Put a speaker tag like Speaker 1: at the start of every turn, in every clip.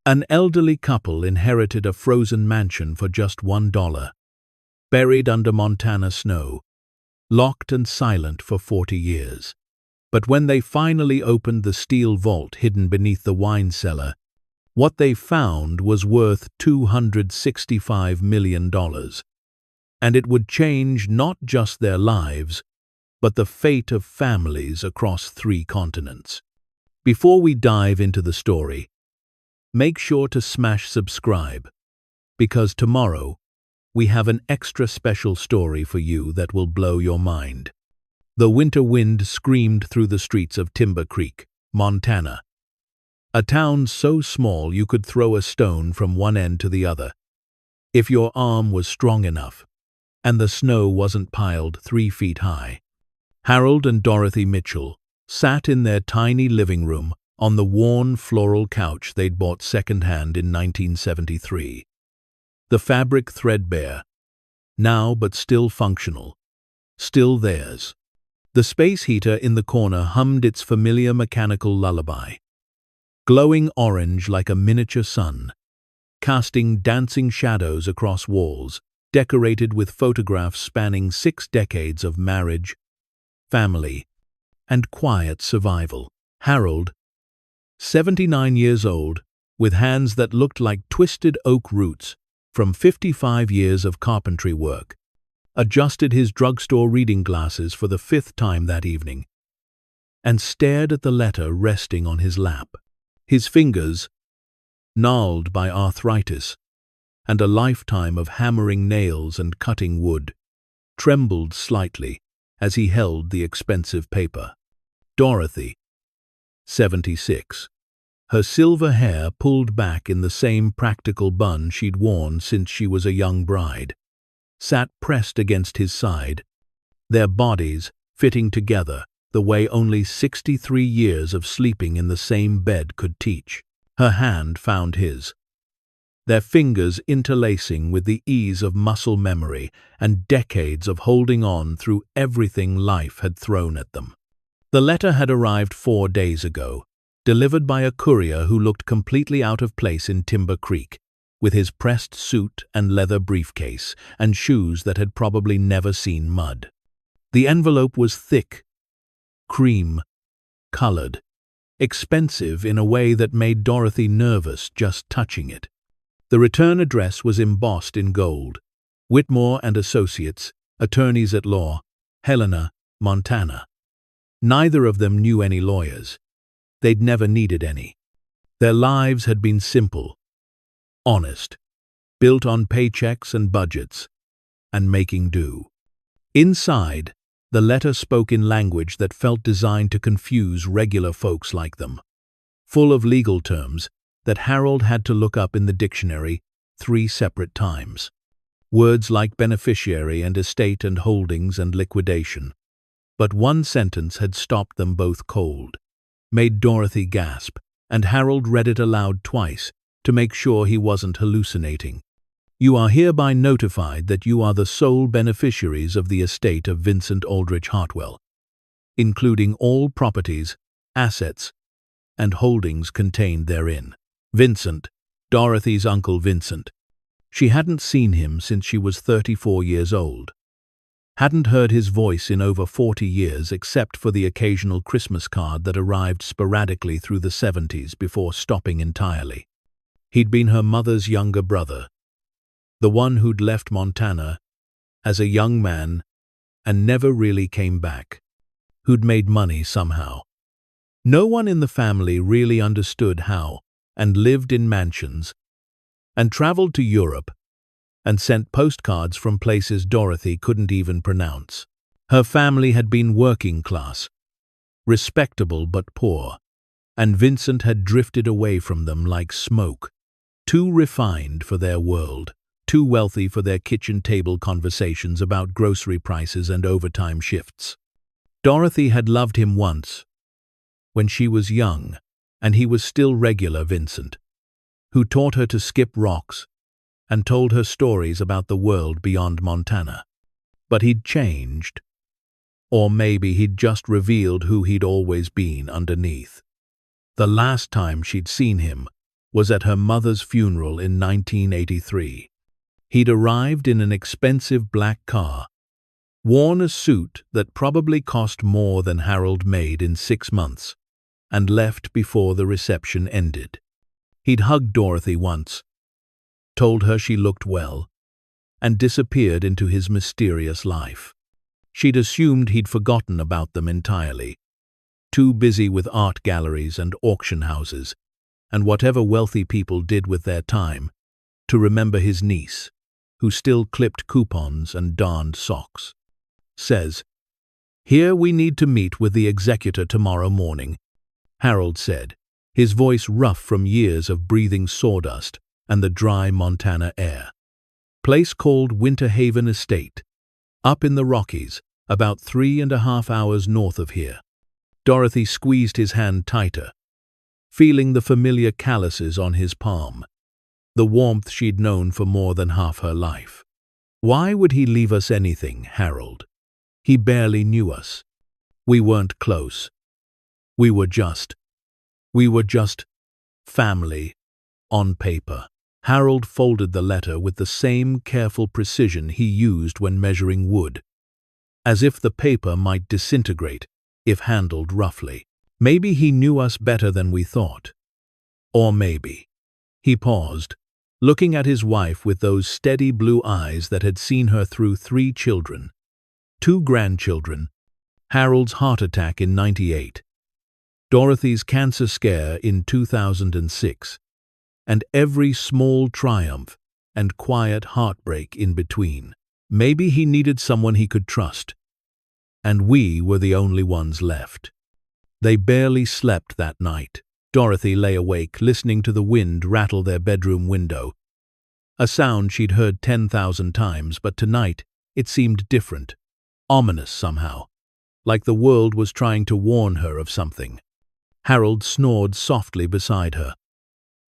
Speaker 1: An elderly couple inherited a frozen mansion for just $1, buried under Montana snow, locked and silent for 40 years. But when they finally opened the steel vault hidden beneath the wine cellar, what they found was worth $265 million. And it would change not just their lives, but the fate of families across 3 continents. Before we dive into the story, make sure to smash subscribe, because tomorrow we have an extra special story for you that will blow your mind. The winter wind screamed through the streets of Timber Creek, Montana, a town so small you could throw a stone from one end to the other, if your arm was strong enough, and the snow wasn't piled 3 feet high. Harold and Dorothy Mitchell sat in their tiny living room on the worn floral couch they'd bought secondhand in 1973. The fabric threadbare, now but still functional, still theirs. The space heater in the corner hummed its familiar mechanical lullaby, glowing orange like a miniature sun, casting dancing shadows across walls, decorated with photographs spanning 6 decades of marriage, family, and quiet survival. Harold, 79 years old, with hands that looked like twisted oak roots from 55 years of carpentry work, adjusted his drugstore reading glasses for the 5th time that evening, and stared at the letter resting on his lap. His fingers, gnarled by arthritis and a lifetime of hammering nails and cutting wood, trembled slightly as he held the expensive paper. Dorothy, 76, her silver hair pulled back in the same practical bun she'd worn since she was a young bride, sat pressed against his side, their bodies fitting together the way only 63 years of sleeping in the same bed could teach. Her hand found his, their fingers interlacing with the ease of muscle memory and decades of holding on through everything life had thrown at them. The letter had arrived 4 days ago, delivered by a courier who looked completely out of place in Timber Creek, with his pressed suit and leather briefcase and shoes that had probably never seen mud. The envelope was thick, cream-colored, expensive in a way that made Dorothy nervous just touching it. The return address was embossed in gold: Whitmore and Associates, Attorneys at Law, Helena, Montana. Neither of them knew any lawyers. They'd never needed any. Their lives had been simple, honest, built on paychecks and budgets, and making do. Inside, the letter spoke in language that felt designed to confuse regular folks like them, full of legal terms that Harold had to look up in the dictionary 3 separate times. Words like beneficiary and estate and holdings and liquidation. But one sentence had stopped them both cold, made Dorothy gasp, and Harold read it aloud twice to make sure he wasn't hallucinating. You are hereby notified that you are the sole beneficiaries of the estate of Vincent Aldrich Hartwell, including all properties, assets, and holdings contained therein. Vincent, Dorothy's Uncle Vincent. She hadn't seen him since she was 34 years old. Hadn't heard his voice in over 40 years except for the occasional Christmas card that arrived sporadically through the 70s before stopping entirely. He'd been her mother's younger brother, the one who'd left Montana as a young man and never really came back, who'd made money somehow. No one in the family really understood how, and lived in mansions, and traveled to Europe, and sent postcards from places Dorothy couldn't even pronounce. Her family had been working class, respectable but poor, and Vincent had drifted away from them like smoke, too refined for their world, too wealthy for their kitchen table conversations about grocery prices and overtime shifts. Dorothy had loved him once, when she was young, and he was still regular Vincent, who taught her to skip rocks and told her stories about the world beyond Montana. But he'd changed. Or maybe he'd just revealed who he'd always been underneath. The last time she'd seen him was at her mother's funeral in 1983. He'd arrived in an expensive black car, worn a suit that probably cost more than Harold made in 6 months, and left before the reception ended. He'd hugged Dorothy once, told her she looked well, and disappeared into his mysterious life. She'd assumed he'd forgotten about them entirely, too busy with art galleries and auction houses, and whatever wealthy people did with their time, to remember his niece, who still clipped coupons and darned socks. Says, "Here we need to meet with the executor tomorrow morning," Harold said, his voice rough from years of breathing sawdust and the dry Montana air. Place called Winter Haven Estate, up in the Rockies, about 3.5 hours north of here. Dorothy squeezed his hand tighter, feeling the familiar calluses on his palm, the warmth she'd known for more than half her life. Why would he leave us anything, Harold? He barely knew us. We weren't close. We were just family, on paper. Harold folded the letter with the same careful precision he used when measuring wood, as if the paper might disintegrate if handled roughly. Maybe he knew us better than we thought. Or maybe. He paused, looking at his wife with those steady blue eyes that had seen her through 3 children, 2 grandchildren, Harold's heart attack in '98, Dorothy's cancer scare in 2006, and every small triumph and quiet heartbreak in between. Maybe he needed someone he could trust, and we were the only ones left. They barely slept that night. Dorothy lay awake, listening to the wind rattle their bedroom window, a sound she'd heard 10,000 times, but tonight it seemed different, ominous somehow, like the world was trying to warn her of something. Harold snored softly beside her,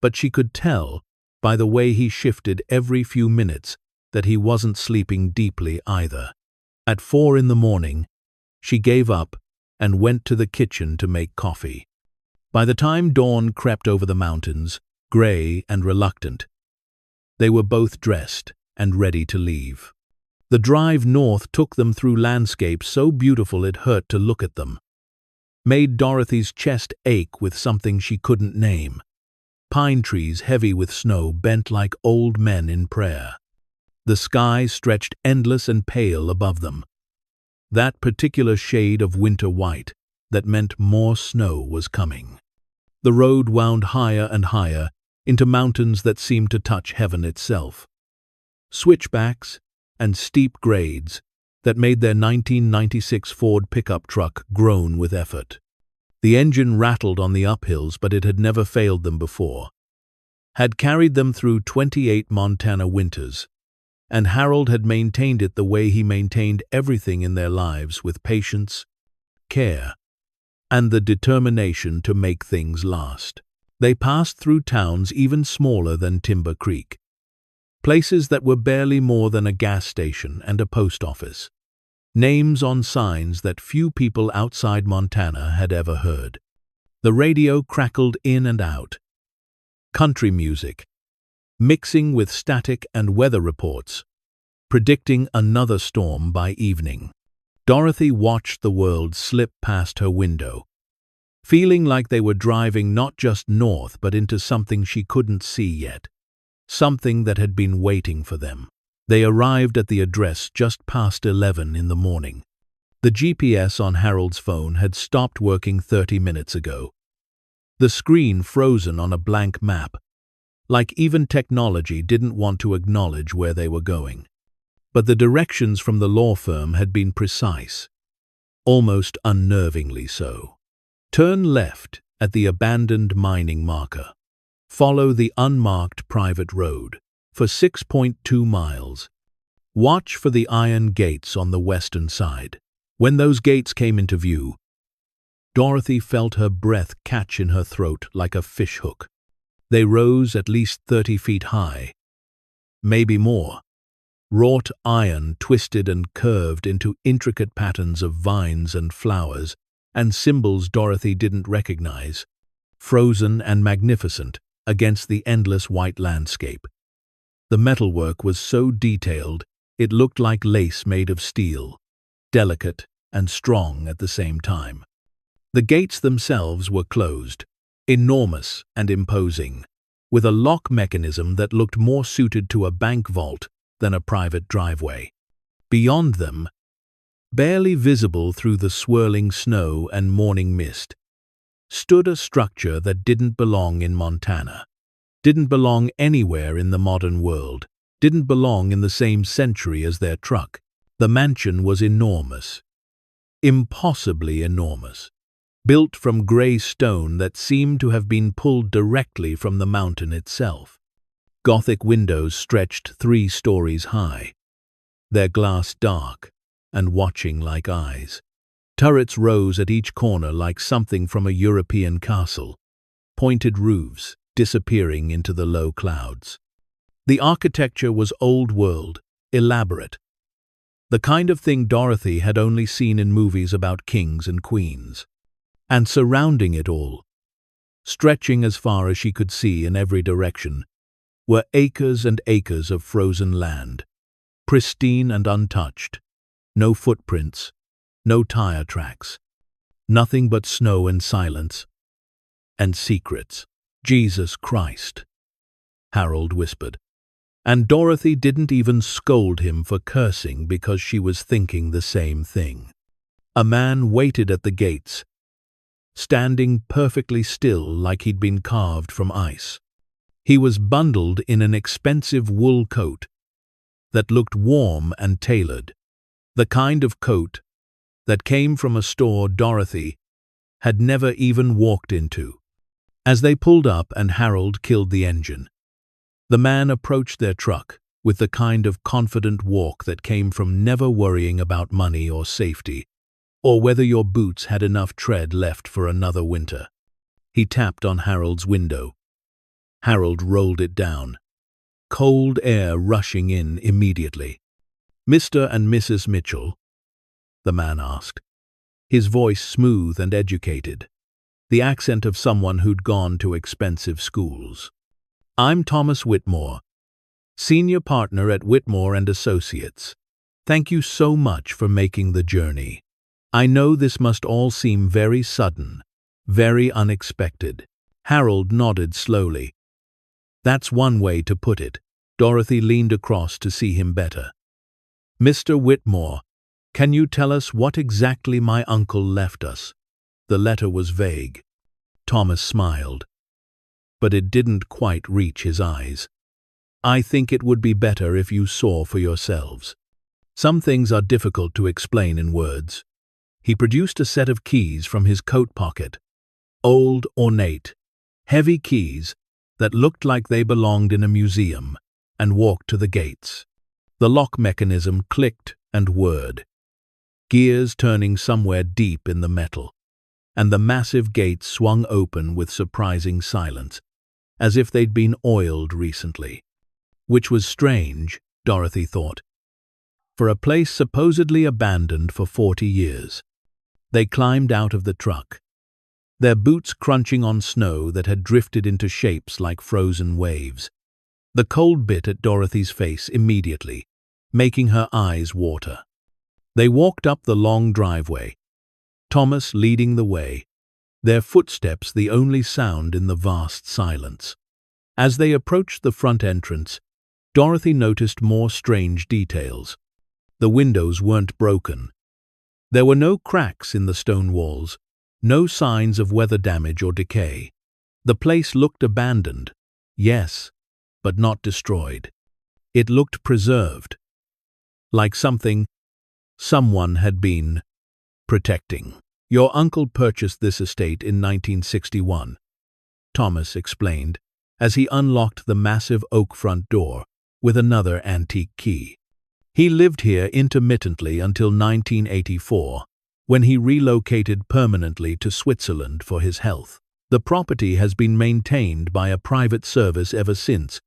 Speaker 1: but she could tell by the way he shifted every few minutes that he wasn't sleeping deeply either. At 4 in the morning, she gave up and went to the kitchen to make coffee. By the time dawn crept over the mountains, gray and reluctant, they were both dressed and ready to leave. The drive north took them through landscapes so beautiful it hurt to look at them, made Dorothy's chest ache with something she couldn't name. Pine trees heavy with snow bent like old men in prayer. The sky stretched endless and pale above them, that particular shade of winter white that meant more snow was coming. The road wound higher and higher into mountains that seemed to touch heaven itself. Switchbacks and steep grades that made their 1996 Ford pickup truck groan with effort. The engine rattled on the uphills, but it had never failed them before. Had carried them through 28 Montana winters, and Harold had maintained it the way he maintained everything in their lives, with patience, care, and the determination to make things last. They passed through towns even smaller than Timber Creek, places that were barely more than a gas station and a post office, names on signs that few people outside Montana had ever heard. The radio crackled in and out, country music, mixing with static and weather reports, predicting another storm by evening. Dorothy watched the world slip past her window, feeling like they were driving not just north but into something she couldn't see yet, something that had been waiting for them. They arrived at the address just past 11 in the morning. The GPS on Harold's phone had stopped working 30 minutes ago, the screen frozen on a blank map, like even technology didn't want to acknowledge where they were going. But the directions from the law firm had been precise, almost unnervingly so. Turn left at the abandoned mining marker. Follow the unmarked private road for 6.2 miles. Watch for the iron gates on the western side. When those gates came into view, Dorothy felt her breath catch in her throat like a fishhook. They rose at least 30 feet high, maybe more. Wrought iron twisted and curved into intricate patterns of vines and flowers and symbols Dorothy didn't recognize. Frozen and magnificent, against the endless white landscape. The metalwork was so detailed it looked like lace made of steel, delicate and strong at the same time. The gates themselves were closed, enormous and imposing, with a lock mechanism that looked more suited to a bank vault than a private driveway. Beyond them, barely visible through the swirling snow and morning mist, stood a structure that didn't belong in Montana, didn't belong anywhere in the modern world, didn't belong in the same century as their truck. The mansion was enormous, impossibly enormous, built from gray stone that seemed to have been pulled directly from the mountain itself. Gothic windows stretched 3 stories high, their glass dark and watching like eyes. Turrets rose at each corner like something from a European castle, pointed roofs disappearing into the low clouds. The architecture was old world, elaborate, the kind of thing Dorothy had only seen in movies about kings and queens. And surrounding it all, stretching as far as she could see in every direction, were acres and acres of frozen land, pristine and untouched, no footprints, no tire tracks, nothing but snow and silence, and secrets. "Jesus Christ," Harold whispered, and Dorothy didn't even scold him for cursing because she was thinking the same thing. A man waited at the gates, standing perfectly still like he'd been carved from ice. He was bundled in an expensive wool coat that looked warm and tailored, the kind of coat that came from a store Dorothy had never even walked into. As they pulled up and Harold killed the engine, the man approached their truck with the kind of confident walk that came from never worrying about money or safety, or whether your boots had enough tread left for another winter. He tapped on Harold's window. Harold rolled it down, cold air rushing in immediately. "Mr. and Mrs. Mitchell?" the man asked, his voice smooth and educated, the accent of someone who'd gone to expensive schools. "I'm Thomas Whitmore, senior partner at Whitmore and Associates. Thank you so much for making the journey. I know this must all seem very sudden, very unexpected." Harold nodded slowly. "That's one way to put it." Dorothy leaned across to see him better. "Mr. Whitmore, can you tell us what exactly my uncle left us?" The letter was vague. Thomas smiled, but it didn't quite reach his eyes. "I think it would be better if you saw for yourselves. Some things are difficult to explain in words." He produced a set of keys from his coat pocket, old, ornate, heavy keys that looked like they belonged in a museum, and walked to the gates. The lock mechanism clicked and whirred, gears turning somewhere deep in the metal, and the massive gates swung open with surprising silence, as if they'd been oiled recently. Which was strange, Dorothy thought, for a place supposedly abandoned for 40 years. They climbed out of the truck, their boots crunching on snow that had drifted into shapes like frozen waves. The cold bit at Dorothy's face immediately, making her eyes water. They walked up the long driveway, Thomas leading the way, their footsteps the only sound in the vast silence. As they approached the front entrance, Dorothy noticed more strange details. The windows weren't broken. There were no cracks in the stone walls, no signs of weather damage or decay. The place looked abandoned, yes, but not destroyed. It looked preserved, like something someone had been protecting. "Your uncle purchased this estate in 1961, Thomas explained, as he unlocked the massive oak front door with another antique key. "He lived here intermittently until 1984, when he relocated permanently to Switzerland for his health. The property has been maintained by a private service ever since,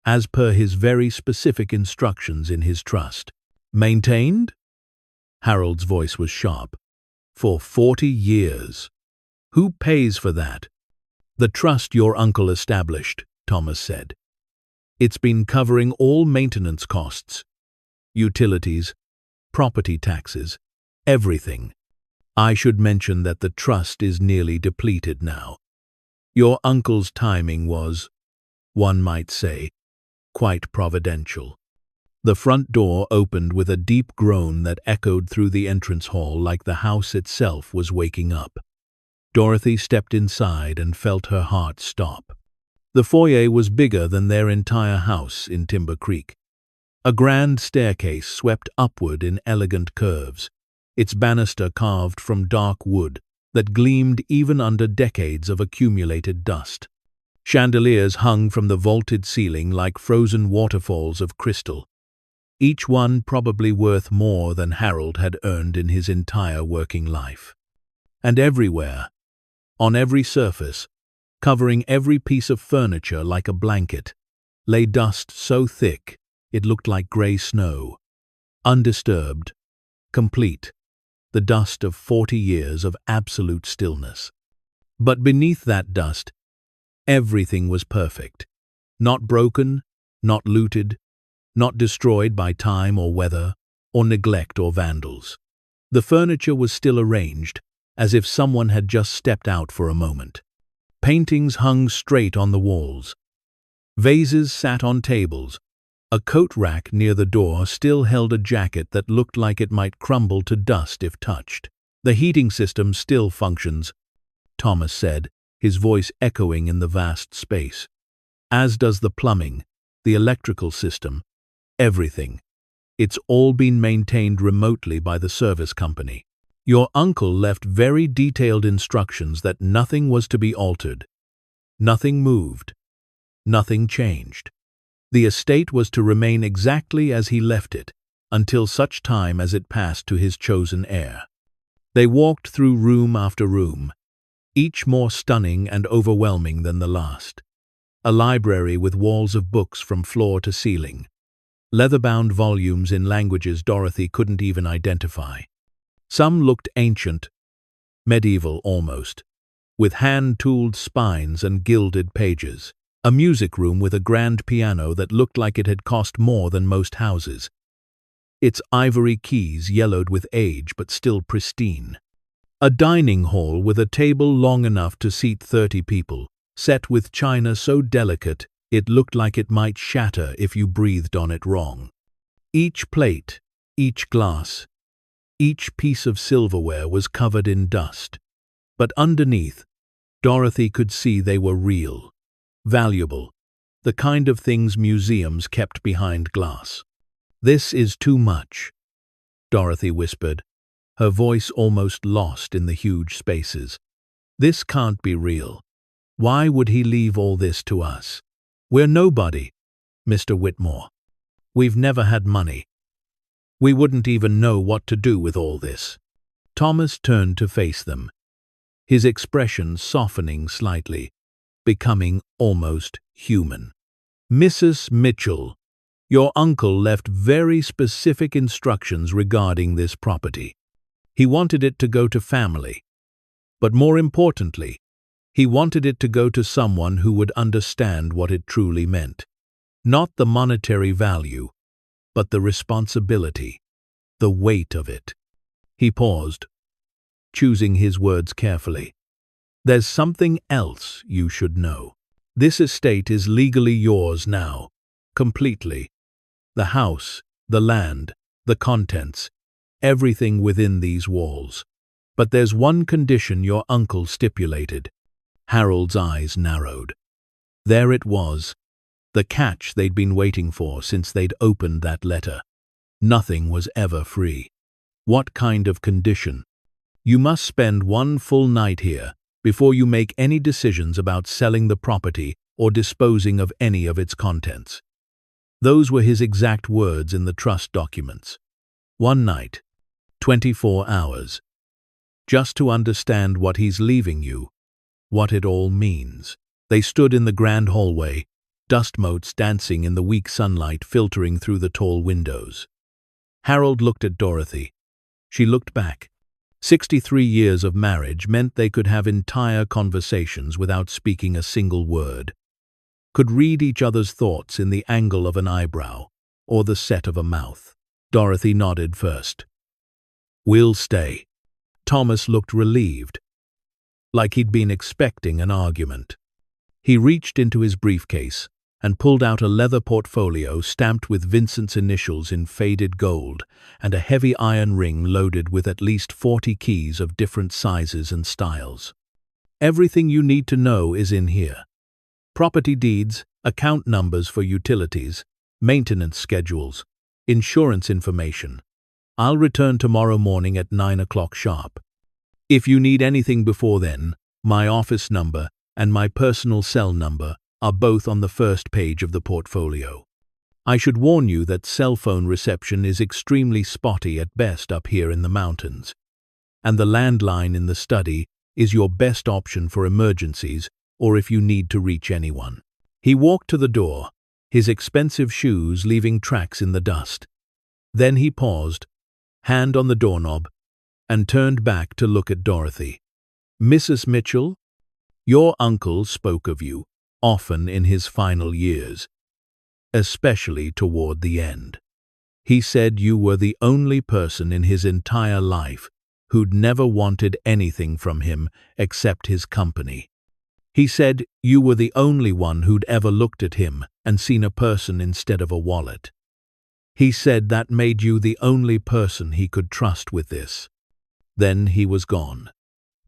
Speaker 1: as per his very specific instructions in his trust." "Maintained?" Harold's voice was sharp. "For 40 years. Who pays for that?" "The trust your uncle established," Thomas said. "It's been covering all maintenance costs, utilities, property taxes, everything. I should mention that the trust is nearly depleted now. Your uncle's timing was, one might say, quite providential." The front door opened with a deep groan that echoed through the entrance hall like the house itself was waking up. Dorothy stepped inside and felt her heart stop. The foyer was bigger than their entire house in Timber Creek. A grand staircase swept upward in elegant curves, its banister carved from dark wood that gleamed even under decades of accumulated dust. Chandeliers hung from the vaulted ceiling like frozen waterfalls of crystal, each one probably worth more than Harold had earned in his entire working life. And everywhere, on every surface, covering every piece of furniture like a blanket, lay dust so thick it looked like grey snow, undisturbed, complete, the dust of 40 years of absolute stillness. But beneath that dust, everything was perfect, not broken, not looted, not destroyed by time or weather, or neglect or vandals. The furniture was still arranged, as if someone had just stepped out for a moment. Paintings hung straight on the walls. Vases sat on tables. A coat rack near the door still held a jacket that looked like it might crumble to dust if touched. "The heating system still functions," Thomas said, his voice echoing in the vast space. "As does the plumbing, the electrical system, everything. It's all been maintained remotely by the service company. Your uncle left very detailed instructions that nothing was to be altered. Nothing moved. Nothing changed. The estate was to remain exactly as he left it, until such time as it passed to his chosen heir." They walked through room after room, each more stunning and overwhelming than the last. A library with walls of books from floor to ceiling, leather-bound volumes in languages Dorothy couldn't even identify. Some looked ancient, medieval almost, with hand-tooled spines and gilded pages. A music room with a grand piano that looked like it had cost more than most houses, its ivory keys yellowed with age but still pristine. A dining hall with a table long enough to seat 30 people, set with china so delicate it looked like it might shatter if you breathed on it wrong. Each plate, each glass, each piece of silverware was covered in dust, but underneath, Dorothy could see they were real, valuable, the kind of things museums kept behind glass. "This is too much," Dorothy whispered, her voice almost lost in the huge spaces. "This can't be real. Why would he leave all this to us? We're nobody, Mr. Whitmore. We've never had money. We wouldn't even know what to do with all this." Thomas turned to face them, his expression softening slightly, becoming almost human. "Mrs. Mitchell, your uncle left very specific instructions regarding this property. He wanted it to go to family. But more importantly, he wanted it to go to someone who would understand what it truly meant. Not the monetary value, but the responsibility, the weight of it." He paused, choosing his words carefully. "There's something else you should know. This estate is legally yours now, completely. The house, the land, the contents, everything within these walls. But there's one condition your uncle stipulated." Harold's eyes narrowed. There it was, the catch they'd been waiting for since they'd opened that letter. Nothing was ever free. "What kind of condition?" "You must spend one full night here before you make any decisions about selling the property or disposing of any of its contents." Those were his exact words in the trust documents. One night, 24 hours, just to understand what he's leaving you, what it all means. They stood in the grand hallway, dust motes dancing in the weak sunlight filtering through the tall windows. Harold looked at Dorothy. She looked back, 63 years of marriage meant they could have entire conversations without speaking a single word, could read each other's thoughts in the angle of an eyebrow or the set of a mouth. Dorothy nodded first. "We'll stay." Thomas looked relieved, like he'd been expecting an argument. He reached into his briefcase and pulled out a leather portfolio stamped with Vincent's initials in faded gold and a heavy iron ring loaded with at least 40 keys of different sizes and styles. "Everything you need to know is in here. Property deeds, account numbers for utilities, maintenance schedules, insurance information. I'll return tomorrow morning at 9 o'clock sharp. If you need anything before then, my office number and my personal cell number are both on the first page of the portfolio. I should warn you that cell phone reception is extremely spotty at best up here in the mountains, and the landline in the study is your best option for emergencies or if you need to reach anyone." He walked to the door, his expensive shoes leaving tracks in the dust. Then he paused, hand on the doorknob, and turned back to look at Dorothy. "Mrs. Mitchell, your uncle spoke of you often in his final years, especially toward the end. He said you were the only person in his entire life who'd never wanted anything from him except his company. He said you were the only one who'd ever looked at him and seen a person instead of a wallet. He said that made you the only person he could trust with this." Then he was gone,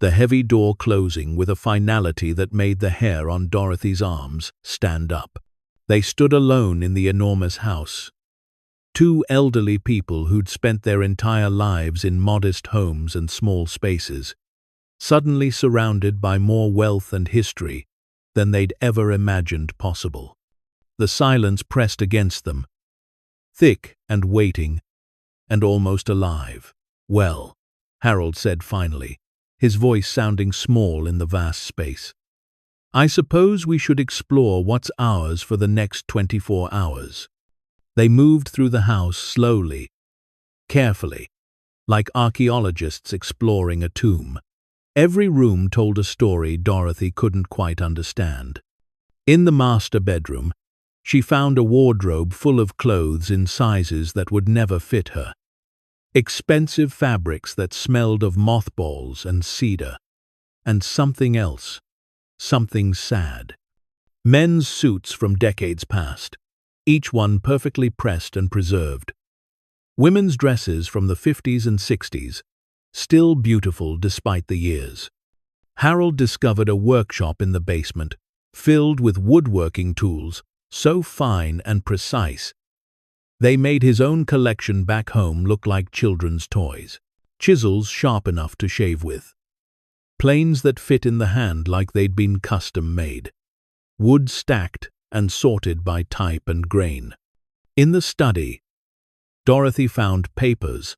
Speaker 1: the heavy door closing with a finality that made the hair on Dorothy's arms stand up. They stood alone in the enormous house. Two elderly people who'd spent their entire lives in modest homes and small spaces, suddenly surrounded by more wealth and history than they'd ever imagined possible. The silence pressed against them, thick and waiting, and almost alive. "Well," Harold said finally, his voice sounding small in the vast space, "I suppose we should explore what's ours for the next 24 hours. They moved through the house slowly, carefully, like archaeologists exploring a tomb. Every room told a story Dorothy couldn't quite understand. In the master bedroom, she found a wardrobe full of clothes in sizes that would never fit her. Expensive fabrics that smelled of mothballs and cedar. And something else, something sad. Men's suits from decades past, each one perfectly pressed and preserved. Women's dresses from the 50s and 60s, still beautiful despite the years. Harold discovered a workshop in the basement, filled with woodworking tools, so fine and precise. They made his own collection back home look like children's toys. Chisels sharp enough to shave with. Planes that fit in the hand like they'd been custom made. Wood stacked and sorted by type and grain. In the study, Dorothy found papers,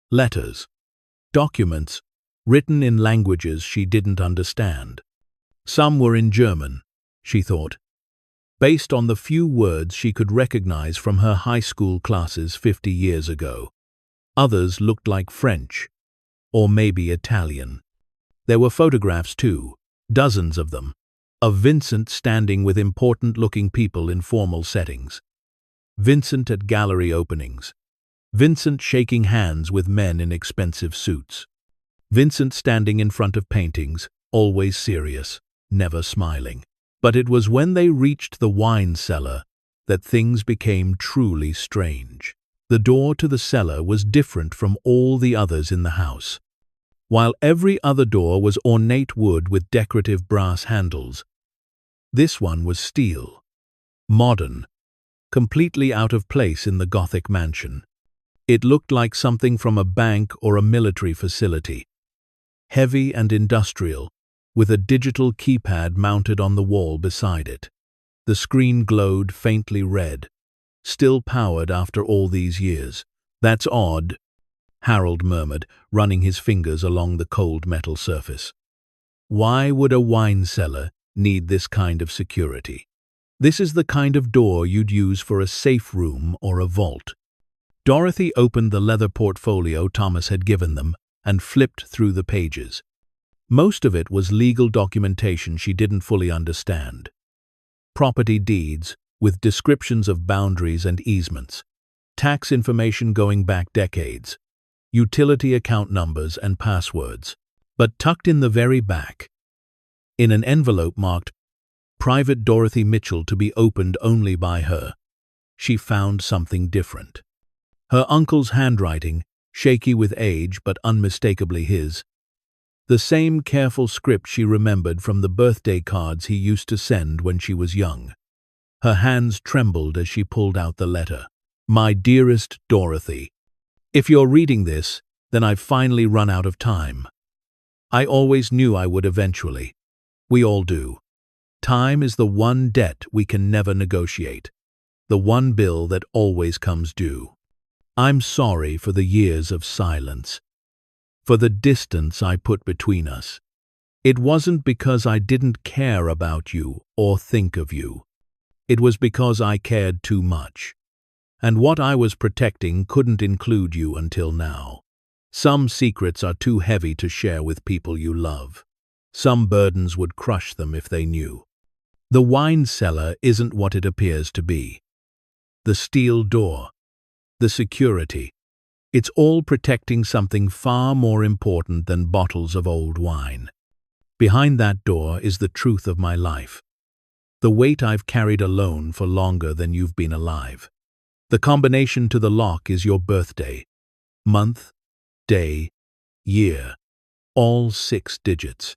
Speaker 1: letters, documents written in languages she didn't understand. Some were in German, she thought, based on the few words she could recognize from her high school classes 50 years ago. Others looked like French, or maybe Italian. There were photographs too, dozens of them, of Vincent standing with important-looking people in formal settings. Vincent at gallery openings. Vincent shaking hands with men in expensive suits. Vincent standing in front of paintings, always serious, never smiling. But it was when they reached the wine cellar that things became truly strange. The door to the cellar was different from all the others in the house. While every other door was ornate wood with decorative brass handles, this one was steel, modern, completely out of place in the Gothic mansion. It looked like something from a bank or a military facility. Heavy and industrial, with a digital keypad mounted on the wall beside it. The screen glowed faintly red, still powered after all these years. "That's odd," Harold murmured, running his fingers along the cold metal surface. "Why would a wine cellar need this kind of security? This is the kind of door you'd use for a safe room or a vault." Dorothy opened the leather portfolio Thomas had given them and flipped through the pages. Most of it was legal documentation she didn't fully understand. Property deeds, with descriptions of boundaries and easements. Tax information going back decades. Utility account numbers and passwords. But tucked in the very back, in an envelope marked Private Dorothy Mitchell to be opened only by her, she found something different. Her uncle's handwriting, shaky with age but unmistakably his. The same careful script she remembered from the birthday cards he used to send when she was young. Her hands trembled as she pulled out the letter. My dearest Dorothy, if you're reading this, then I've finally run out of time. I always knew I would eventually. We all do. Time is the one debt we can never negotiate. The one bill that always comes due. I'm sorry for the years of silence. For the distance I put between us. It wasn't because I didn't care about you or think of you. It was because I cared too much. And what I was protecting couldn't include you until now. Some secrets are too heavy to share with people you love. Some burdens would crush them if they knew. The wine cellar isn't what it appears to be. The steel door, the security, it's all protecting something far more important than bottles of old wine. Behind that door is the truth of my life. The weight I've carried alone for longer than you've been alive. The combination to the lock is your birthday. Month, day, year, all 6 digits.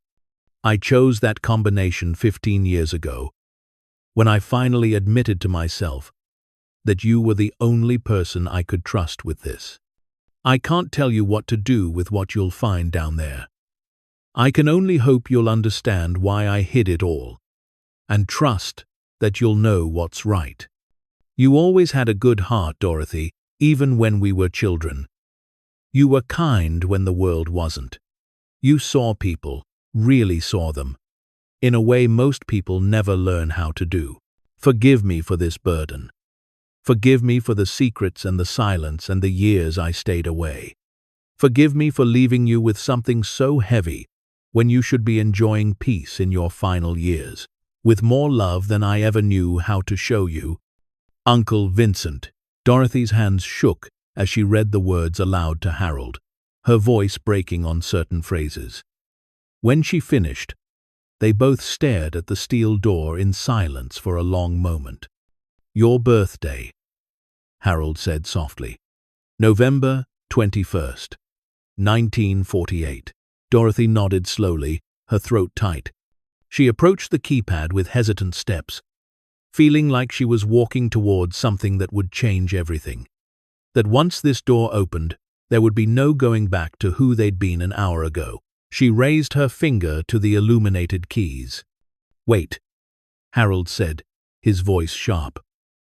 Speaker 1: I chose that combination 15 years ago, when I finally admitted to myself that you were the only person I could trust with this. I can't tell you what to do with what you'll find down there. I can only hope you'll understand why I hid it all, and trust that you'll know what's right. You always had a good heart, Dorothy, even when we were children. You were kind when the world wasn't. You saw people, really saw them, in a way most people never learn how to do. Forgive me for this burden. Forgive me for the secrets and the silence and the years I stayed away. Forgive me for leaving you with something so heavy when you should be enjoying peace in your final years, with more love than I ever knew how to show you. Uncle Vincent. Dorothy's hands shook as she read the words aloud to Harold, her voice breaking on certain phrases. When she finished, they both stared at the steel door in silence for a long moment. Your birthday, Harold said softly. November 21st, 1948. Dorothy nodded slowly, her throat tight. She approached the keypad with hesitant steps, feeling like she was walking towards something that would change everything. That once this door opened, there would be no going back to who they'd been an hour ago. She raised her finger to the illuminated keys. Wait, Harold said, his voice sharp.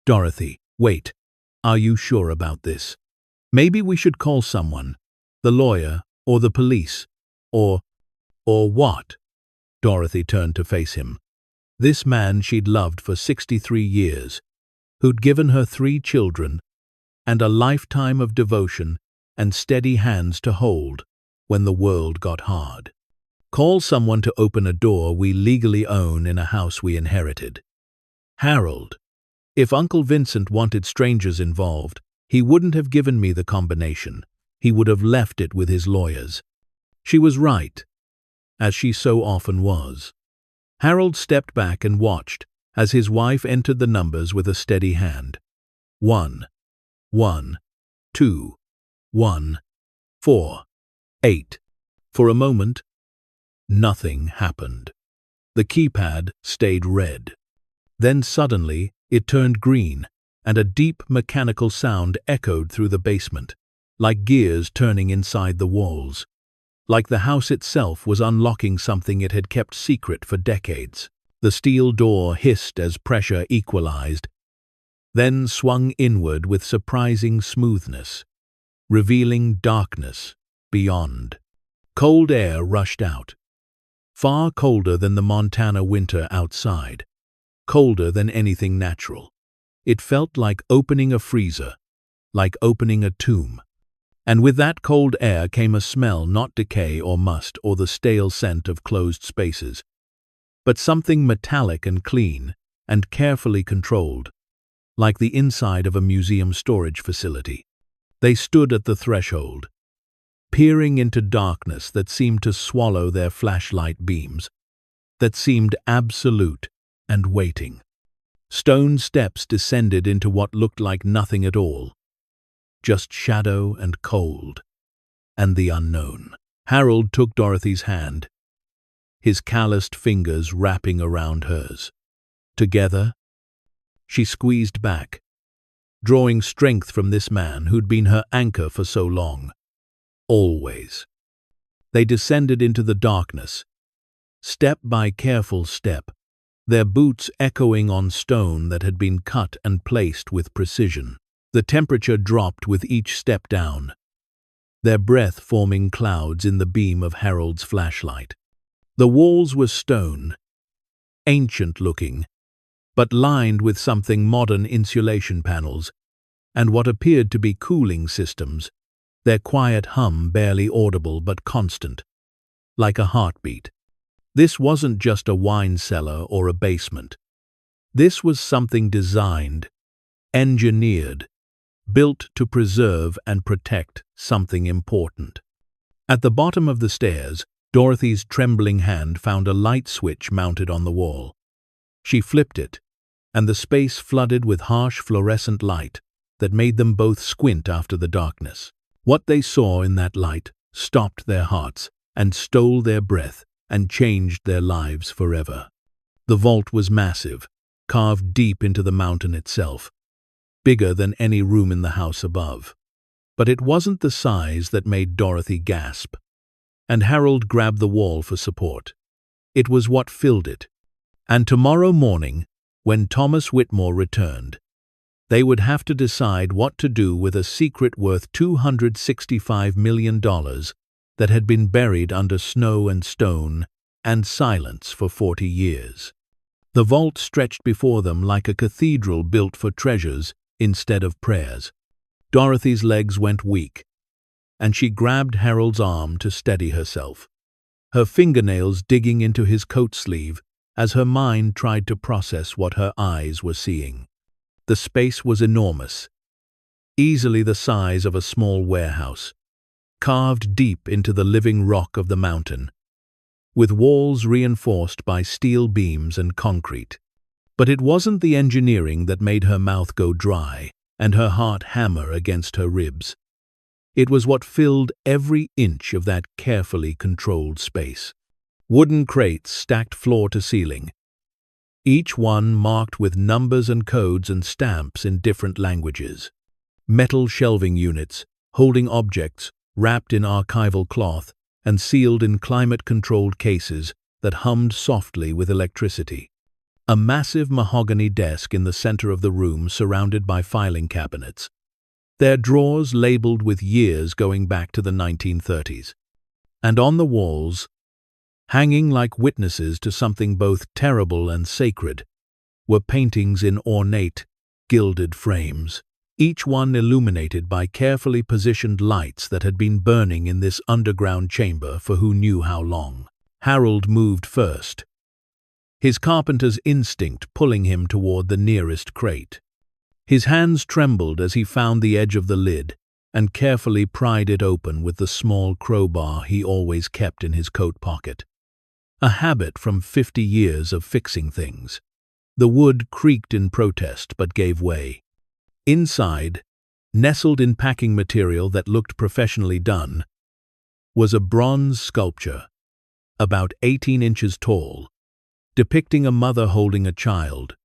Speaker 1: Dorothy, wait. Are you sure about this? Maybe we should call someone, the lawyer or the police, or what? Dorothy turned to face him. This man she'd loved for 63 years, who'd given her 3 children, and a lifetime of devotion and steady hands to hold when the world got hard. Call someone to open a door we legally own in a house we inherited. Harold, if Uncle Vincent wanted strangers involved, he wouldn't have given me the combination. He would have left it with his lawyers. She was right, as she so often was. Harold stepped back and watched as his wife entered the numbers with a steady hand. 1, 1, 2, 1, 4, 8. For a moment, nothing happened. The keypad stayed red. Then suddenly, it turned green, and a deep mechanical sound echoed through the basement, like gears turning inside the walls. Like the house itself was unlocking something it had kept secret for decades. The steel door hissed as pressure equalized, then swung inward with surprising smoothness, revealing darkness beyond. Cold air rushed out, far colder than the Montana winter outside, colder than anything natural. It felt like opening a freezer, like opening a tomb. And with that cold air came a smell, not decay or must or the stale scent of closed spaces, but something metallic and clean and carefully controlled, like the inside of a museum storage facility. They stood at the threshold, peering into darkness that seemed to swallow their flashlight beams, that seemed absolute and waiting. Stone steps descended into what looked like nothing at all, just shadow and cold, and the unknown. Harold took Dorothy's hand, his calloused fingers wrapping around hers. Together, she squeezed back, drawing strength from this man who'd been her anchor for so long. Always. They descended into the darkness, step by careful step, their boots echoing on stone that had been cut and placed with precision. The temperature dropped with each step down, their breath forming clouds in the beam of Harold's flashlight. The walls were stone, ancient-looking, but lined with something modern insulation panels and what appeared to be cooling systems, their quiet hum barely audible but constant, like a heartbeat. This wasn't just a wine cellar or a basement. This was something designed, engineered, built to preserve and protect something important. At the bottom of the stairs, Dorothy's trembling hand found a light switch mounted on the wall. She flipped it, and the space flooded with harsh fluorescent light that made them both squint after the darkness. What they saw in that light stopped their hearts and stole their breath and changed their lives forever. The vault was massive, carved deep into the mountain itself, bigger than any room in the house above. But it wasn't the size that made Dorothy gasp, and Harold grabbed the wall for support. It was what filled it. And tomorrow morning, when Thomas Whitmore returned, they would have to decide what to do with a secret worth $265 million that had been buried under snow and stone and silence for 40 years. The vault stretched before them like a cathedral built for treasures instead of prayers. Dorothy's legs went weak, and she grabbed Harold's arm to steady herself, her fingernails digging into his coat sleeve as her mind tried to process what her eyes were seeing. The space was enormous, easily the size of a small warehouse, carved deep into the living rock of the mountain, with walls reinforced by steel beams and concrete. But it wasn't the engineering that made her mouth go dry and her heart hammer against her ribs. It was what filled every inch of that carefully controlled space. Wooden crates stacked floor to ceiling, each one marked with numbers and codes and stamps in different languages. Metal shelving units, holding objects wrapped in archival cloth and sealed in climate-controlled cases that hummed softly with electricity. A massive mahogany desk in the center of the room surrounded by filing cabinets, their drawers labeled with years going back to the 1930s. And on the walls, hanging like witnesses to something both terrible and sacred, were paintings in ornate, gilded frames, each one illuminated by carefully positioned lights that had been burning in this underground chamber for who knew how long. Harold moved first, his carpenter's instinct pulling him toward the nearest crate. His hands trembled as he found the edge of the lid and carefully pried it open with the small crowbar he always kept in his coat pocket. A habit from 50 years of fixing things. The wood creaked in protest but gave way. Inside, nestled in packing material that looked professionally done, was a bronze sculpture, about 18 inches tall, depicting a mother holding a child,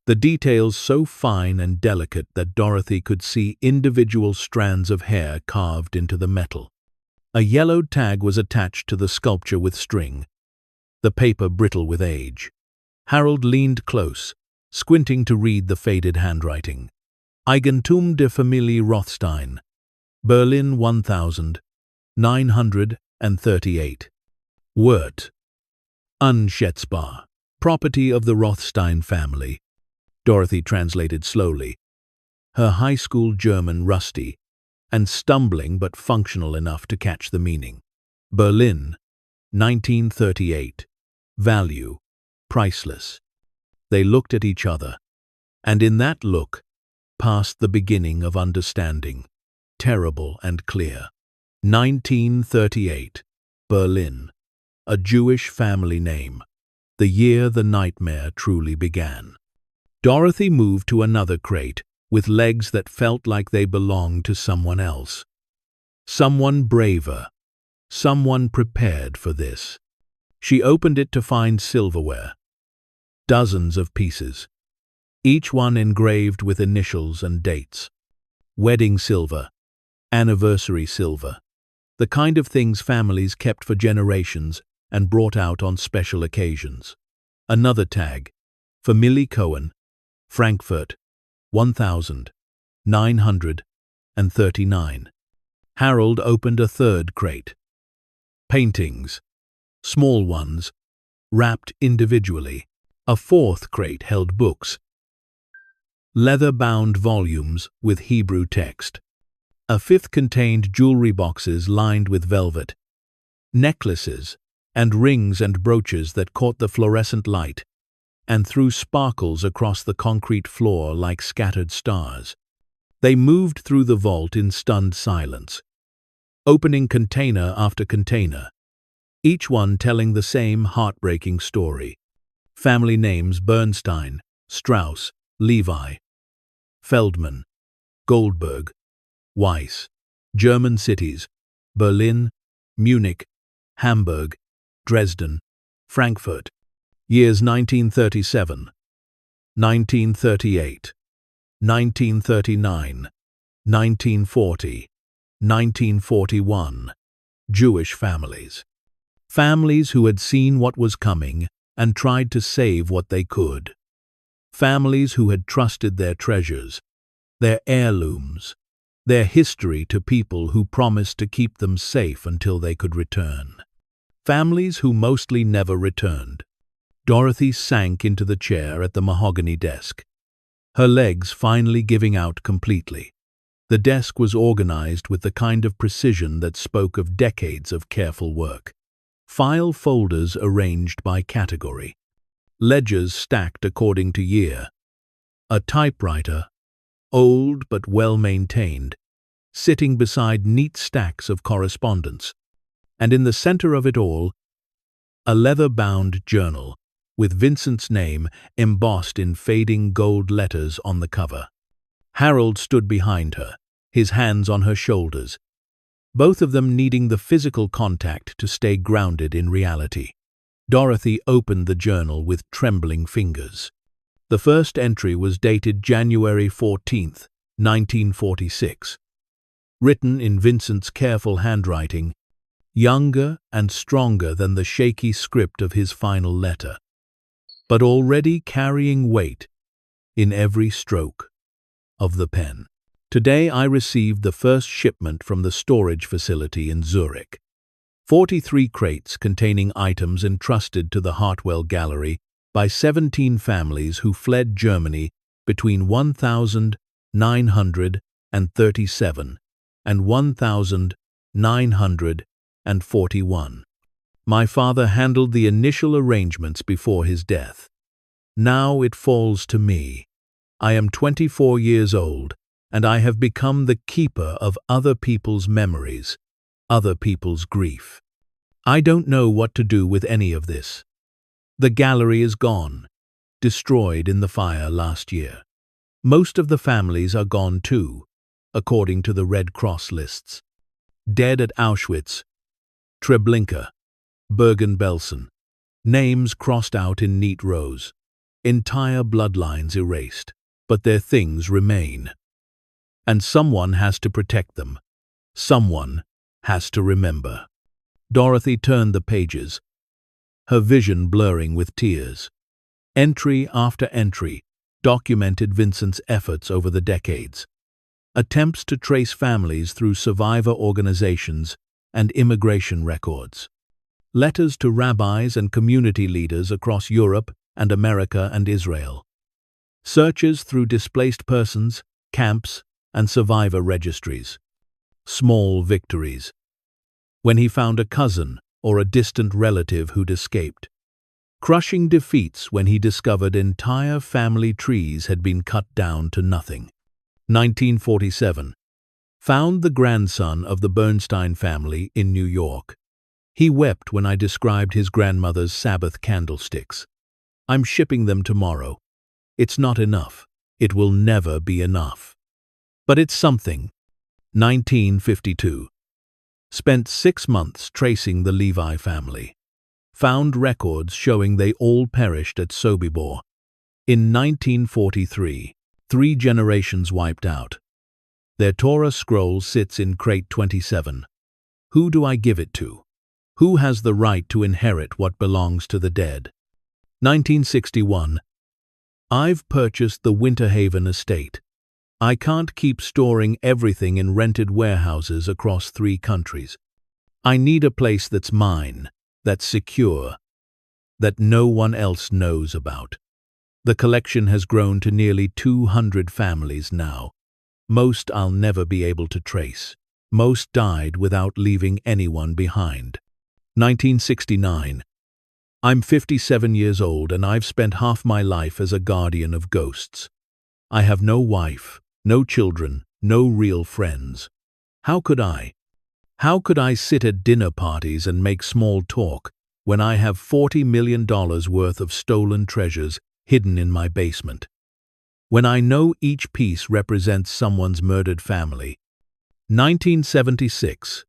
Speaker 1: the details so fine and delicate that Dorothy could see individual strands of hair carved into the metal. A yellowed tag was attached to the sculpture with string, the paper brittle with age. Harold leaned close, squinting to read the faded handwriting. Eigentum der Familie Rothstein, Berlin 1938. Wort. Unschätzbar. Property of the Rothstein family. Dorothy translated slowly, her high school German rusty, and stumbling but functional enough to catch the meaning. Berlin, 1938. Value, priceless. They looked at each other, and in that look passed the beginning of understanding, terrible and clear. 1938. Berlin, a Jewish family name, the year the nightmare truly began. Dorothy moved to another crate, with legs that felt like they belonged to someone else. Someone braver, someone prepared for this. She opened it to find silverware. Dozens of pieces, each one engraved with initials and dates. Wedding silver, anniversary silver, the kind of things families kept for generations and brought out on special occasions. Another tag, for Millie Cohen, Frankfurt, 1939. Harold opened a third crate. Paintings, small ones, wrapped individually. A fourth crate held books, leather-bound volumes with Hebrew text. A fifth contained jewelry boxes lined with velvet, necklaces, and rings and brooches that caught the fluorescent light and threw sparkles across the concrete floor like scattered stars. They moved through the vault in stunned silence, opening container after container, each one telling the same heartbreaking story. Family names: Bernstein, Strauss, Levi, Feldman, Goldberg, Weiss. German cities: Berlin, Munich, Hamburg, Dresden, Frankfurt. Years: 1937, 1938, 1939, 1940, 1941. Jewish families. Families who had seen what was coming and tried to save what they could. Families who had trusted their treasures, their heirlooms, their history to people who promised to keep them safe until they could return. Families who mostly never returned. Dorothy sank into the chair at the mahogany desk, her legs finally giving out completely. The desk was organized with the kind of precision that spoke of decades of careful work. File folders arranged by category. Ledgers stacked according to year. A typewriter, old but well-maintained, sitting beside neat stacks of correspondence. And in the center of it all, a leather-bound journal, with Vincent's name embossed in fading gold letters on the cover. Harold stood behind her, his hands on her shoulders, both of them needing the physical contact to stay grounded in reality. Dorothy opened the journal with trembling fingers. The first entry was dated January 14, 1946. Written in Vincent's careful handwriting, younger and stronger than the shaky script of his final letter, but already carrying weight in every stroke of the pen. Today I received the first shipment from the storage facility in Zurich. 43 crates containing items entrusted to the Hartwell Gallery by 17 families who fled Germany between 1937 and 1941. My father handled the initial arrangements before his death. Now it falls to me. I am 24 years old, and I have become the keeper of other people's memories, other people's grief. I don't know what to do with any of this. The gallery is gone, destroyed in the fire last year. Most of the families are gone too, according to the Red Cross lists. Dead at Auschwitz, Treblinka, Bergen-Belsen. Names crossed out in neat rows. Entire bloodlines erased, but their things remain. And someone has to protect them. Someone has to remember. Dorothy turned the pages, her vision blurring with tears. Entry after entry documented Vincent's efforts over the decades. Attempts to trace families through survivor organizations and immigration records. Letters to rabbis and community leaders across Europe and America and Israel. Searches through displaced persons, camps, and survivor registries. small victories. When he found a cousin or a distant relative who'd escaped. Crushing defeats when he discovered entire family trees had been cut down to nothing. 1947. Found the grandson of the Bernstein family in New York. He wept when I described his grandmother's Sabbath candlesticks. I'm shipping them tomorrow. It's not enough. It will never be enough. But it's something. 1952. Spent 6 months tracing the Levi family. Found records showing they all perished at Sobibor. In 1943, 3 generations wiped out. Their Torah scroll sits in crate 27. Who do I give it to? Who has the right to inherit what belongs to the dead? 1961. I've purchased the Winter Haven estate. I can't keep storing everything in rented warehouses across 3 countries. I need a place that's mine, that's secure, that no one else knows about. The collection has grown to nearly 200 families now. Most I'll never be able to trace. Most died without leaving anyone behind. 1969. I'm 57 years old and I've spent half my life as a guardian of ghosts. I have no wife, no children, no real friends. How could I sit at dinner parties and make small talk when I have $40 million worth of stolen treasures hidden in my basement? When I know each piece represents someone's murdered family. 1976.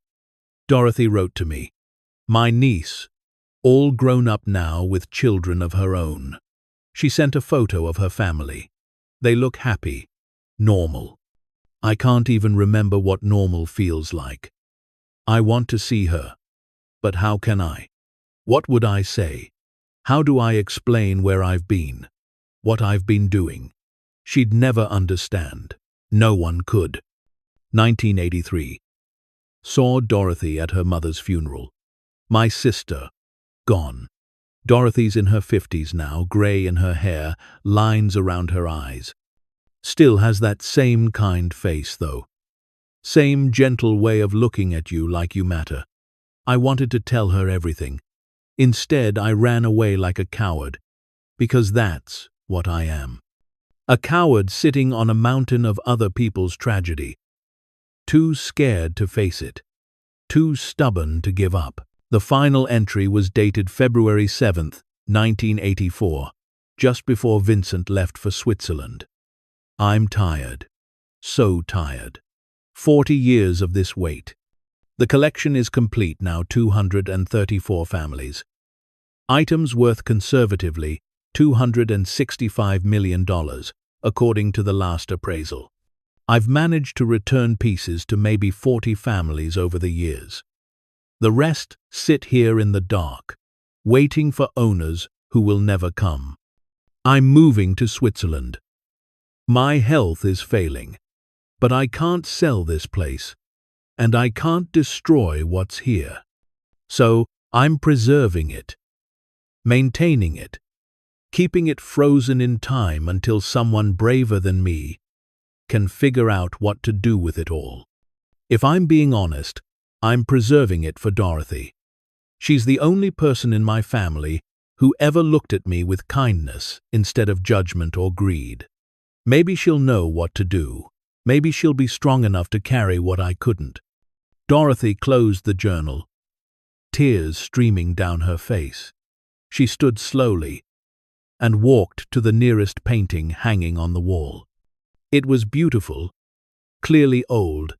Speaker 1: Dorothy wrote to me. My niece, all grown up now with children of her own. She sent a photo of her family. They look happy, normal. I can't even remember what normal feels like. I want to see her. But how can I? What would I say? How do I explain where I've been? What I've been doing? She'd never understand. No one could. 1983. Saw Dorothy at her mother's funeral. My sister, gone. Dorothy's in her 50s now, grey in her hair, lines around her eyes. Still has that same kind face, though. Same gentle way of looking at you like you matter. I wanted to tell her everything. Instead, I ran away like a coward, because that's what I am. A coward sitting on a mountain of other people's tragedy. Too scared to face it. Too stubborn to give up. The final entry was dated February 7, 1984, just before Vincent left for Switzerland. I'm tired. So tired. 40 years of this wait. The collection is complete now, 234 families. Items worth conservatively $265 million, according to the last appraisal. I've managed to return pieces to maybe 40 families over the years. The rest sit here in the dark, waiting for owners who will never come. I'm moving to Switzerland. My health is failing, but I can't sell this place, and I can't destroy what's here. So I'm preserving it, maintaining it, keeping it frozen in time until someone braver than me can figure out what to do with it all. If I'm being honest, I'm preserving it for Dorothy. She's the only person in my family who ever looked at me with kindness instead of judgment or greed. Maybe she'll know what to do. Maybe she'll be strong enough to carry what I couldn't. Dorothy closed the journal, tears streaming down her face. She stood slowly and walked to the nearest painting hanging on the wall. It was beautiful, clearly old,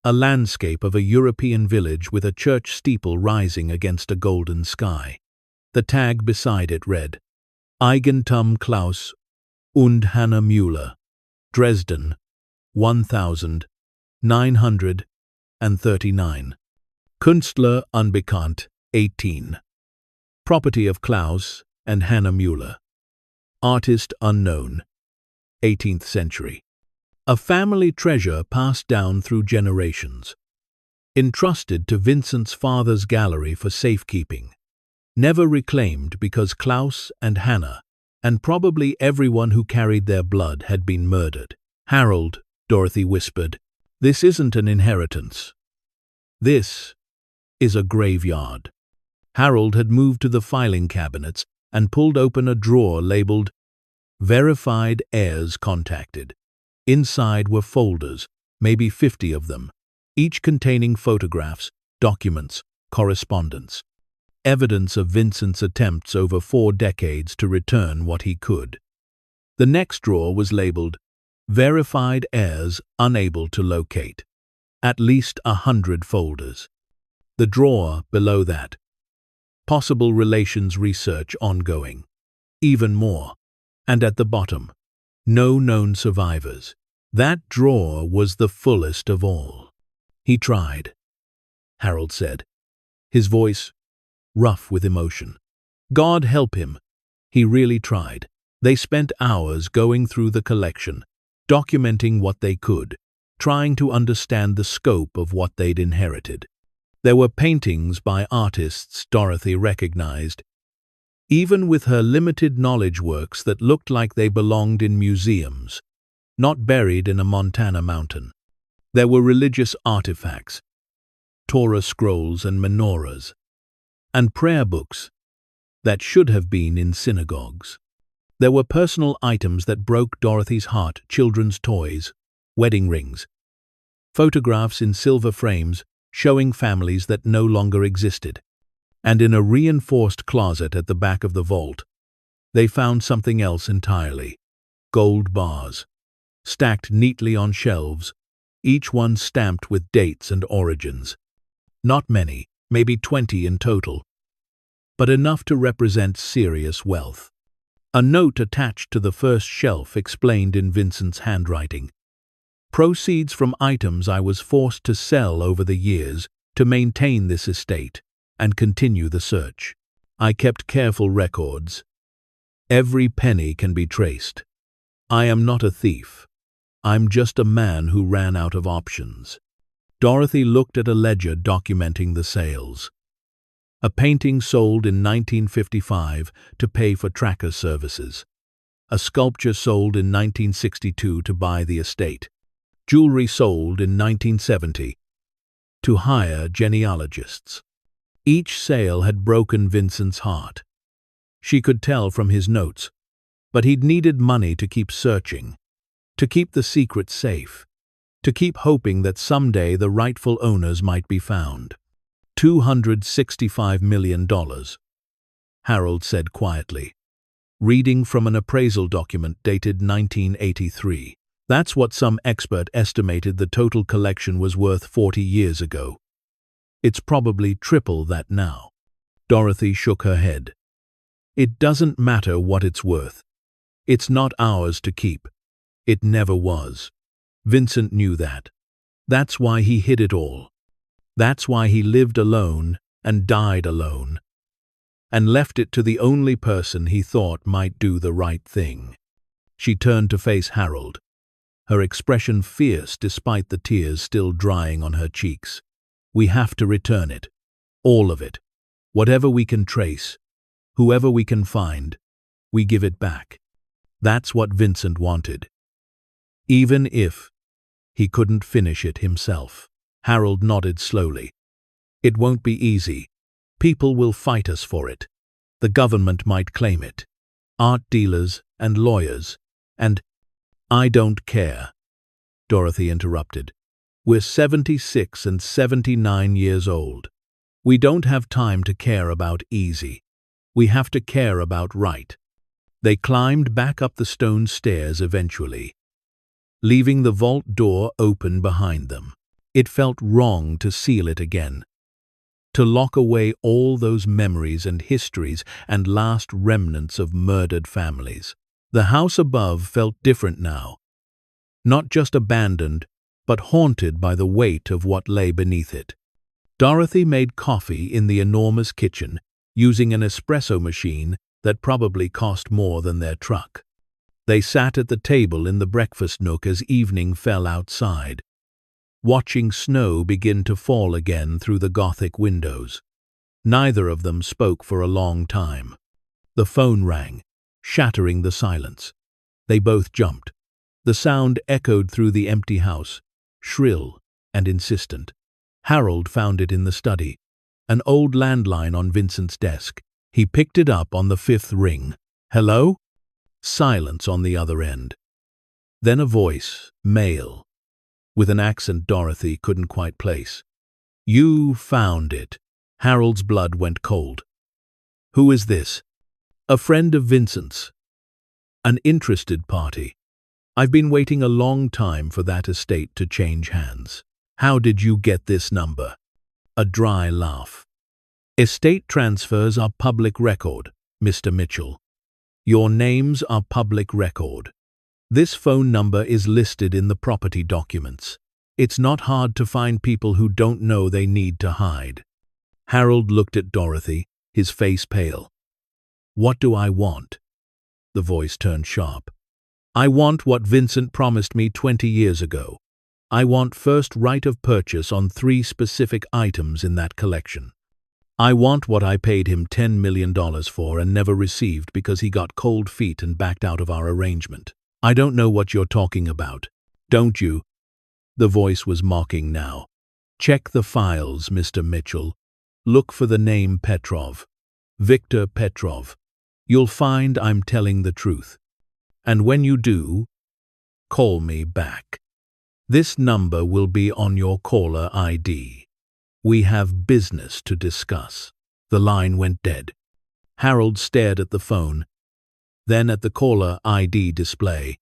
Speaker 1: a landscape of a European village with a church steeple rising against a golden sky. The tag beside it read, Eigentum Klaus und Hannah Müller, Dresden, 1939. Künstler unbekannt, 18. Property of Klaus and Hannah Müller. Artist unknown, 18th century. A family treasure passed down through generations. Entrusted to Vincent's father's gallery for safekeeping. Never reclaimed because Klaus and Hannah, and probably everyone who carried their blood, had been murdered. Harold, Dorothy whispered, this isn't an inheritance. This is a graveyard. Harold had moved to the filing cabinets and pulled open a drawer labeled Verified Heirs Contacted. Inside were folders, maybe 50 of them, each containing photographs, documents, correspondence. Evidence of Vincent's attempts over 4 decades to return what he could. The next drawer was labeled Verified Heirs Unable to Locate. At least 100 folders. The drawer below that. Possible relations research ongoing. Even more. And at the bottom, no known survivors. That drawer was the fullest of all. He tried, Harold said, his voice rough with emotion. God help him. He really tried. They spent hours going through the collection, documenting what they could, trying to understand the scope of what they'd inherited. There were paintings by artists Dorothy recognized, even with her limited knowledge, works that looked like they belonged in museums, not buried in a Montana mountain. There were religious artifacts, Torah scrolls and menorahs, and prayer books that should have been in synagogues. There were personal items that broke Dorothy's heart, children's toys, wedding rings, photographs in silver frames showing families that no longer existed. And in a reinforced closet at the back of the vault, they found something else entirely. Gold bars, stacked neatly on shelves, each one stamped with dates and origins. Not many, maybe 20 in total, but enough to represent serious wealth. A note attached to the first shelf explained in Vincent's handwriting. Proceeds from items I was forced to sell over the years to maintain this estate and continue the search. I kept careful records. Every penny can be traced. I am not a thief. I'm just a man who ran out of options. Dorothy looked at a ledger documenting the sales. A painting sold in 1955 to pay for tracker services. A sculpture sold in 1962 to buy the estate. Jewelry sold in 1970 to hire genealogists. Each sale had broken Vincent's heart. She could tell from his notes, but he'd needed money to keep searching, to keep the secret safe, to keep hoping that someday the rightful owners might be found. $265 million, Harold said quietly, reading from an appraisal document dated 1983. That's what some expert estimated the total collection was worth 40 years ago. It's probably triple that now. Dorothy shook her head. It doesn't matter what it's worth. It's not ours to keep. It never was. Vincent knew that. That's why he hid it all. That's why he lived alone and died alone, and left it to the only person he thought might do the right thing. She turned to face Harold, her expression fierce despite the tears still drying on her cheeks. We have to return it. All of it. Whatever we can trace, whoever we can find, we give it back. That's what Vincent wanted. Even if he couldn't finish it himself. Harold nodded slowly. It won't be easy. People will fight us for it. The government might claim it. Art dealers and lawyers. And I don't care, Dorothy interrupted. We're 76 and 79 years old. We don't have time to care about easy. We have to care about right. They climbed back up the stone stairs eventually, leaving the vault door open behind them. It felt wrong to seal it again, to lock away all those memories and histories and last remnants of murdered families. The house above felt different now, not just abandoned, but haunted by the weight of what lay beneath it. Dorothy made coffee in the enormous kitchen, using an espresso machine that probably cost more than their truck. They sat at the table in the breakfast nook as evening fell outside, watching snow begin to fall again through the Gothic windows. Neither of them spoke for a long time. The phone rang, shattering the silence. They both jumped. The sound echoed through the empty house, shrill and insistent. Harold found it in the study, an old landline on Vincent's desk. He picked it up on the fifth ring. "Hello?" Silence on the other end. Then a voice, male, with an accent Dorothy couldn't quite place. "You found it." Harold's blood went cold. "Who is this?" "A friend of Vincent's. An interested party. I've been waiting a long time for that estate to change hands." "How did you get this number?" A dry laugh. "Estate transfers are public record, Mr. Mitchell. Your names are public record. This phone number is listed in the property documents. It's not hard to find people who don't know they need to hide." Harold looked at Dorothy, his face pale. "What do I want?" The voice turned sharp. "I want what Vincent promised me 20 years ago. I want first right of purchase on 3 specific items in that collection. I want what I paid him $10 million for and never received because he got cold feet and backed out of our arrangement." "I don't know what you're talking about." "Don't you?" The voice was mocking now. "Check the files, Mr. Mitchell. Look for the name Petrov. Viktor Petrov. You'll find I'm telling the truth. And when you do, call me back. This number will be on your caller ID. We have business to discuss." The line went dead. Harold stared at the phone, then at the caller ID display.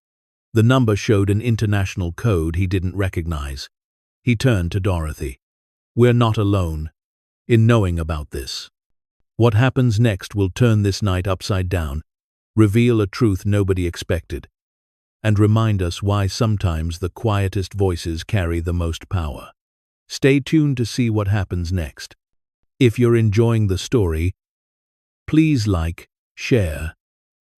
Speaker 1: The number showed an international code he didn't recognize. He turned to Dorothy. "We're not alone in knowing about this. What happens next will turn this night upside down, reveal a truth nobody expected, and remind us why sometimes the quietest voices carry the most power. Stay tuned to see what happens next. If you're enjoying the story, please like, share,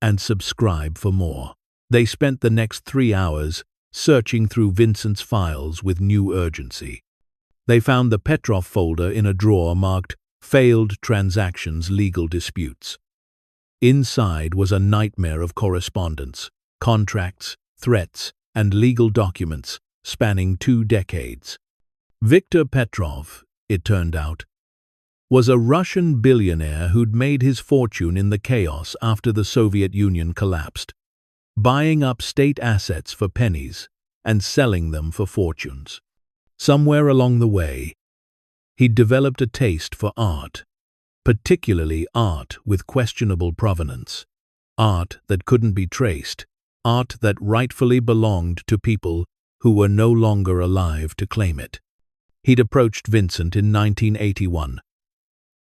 Speaker 1: and subscribe for more." They spent the next 3 hours searching through Vincent's files with new urgency. They found the Petrov folder in a drawer marked Failed Transactions Legal Disputes. Inside was a nightmare of correspondence, contracts, threats, and legal documents spanning 2 decades. Viktor Petrov, it turned out, was a Russian billionaire who'd made his fortune in the chaos after the Soviet Union collapsed, buying up state assets for pennies and selling them for fortunes. Somewhere along the way, he'd developed a taste for art, particularly art with questionable provenance, art that couldn't be traced, art that rightfully belonged to people who were no longer alive to claim it. He'd approached Vincent in 1981,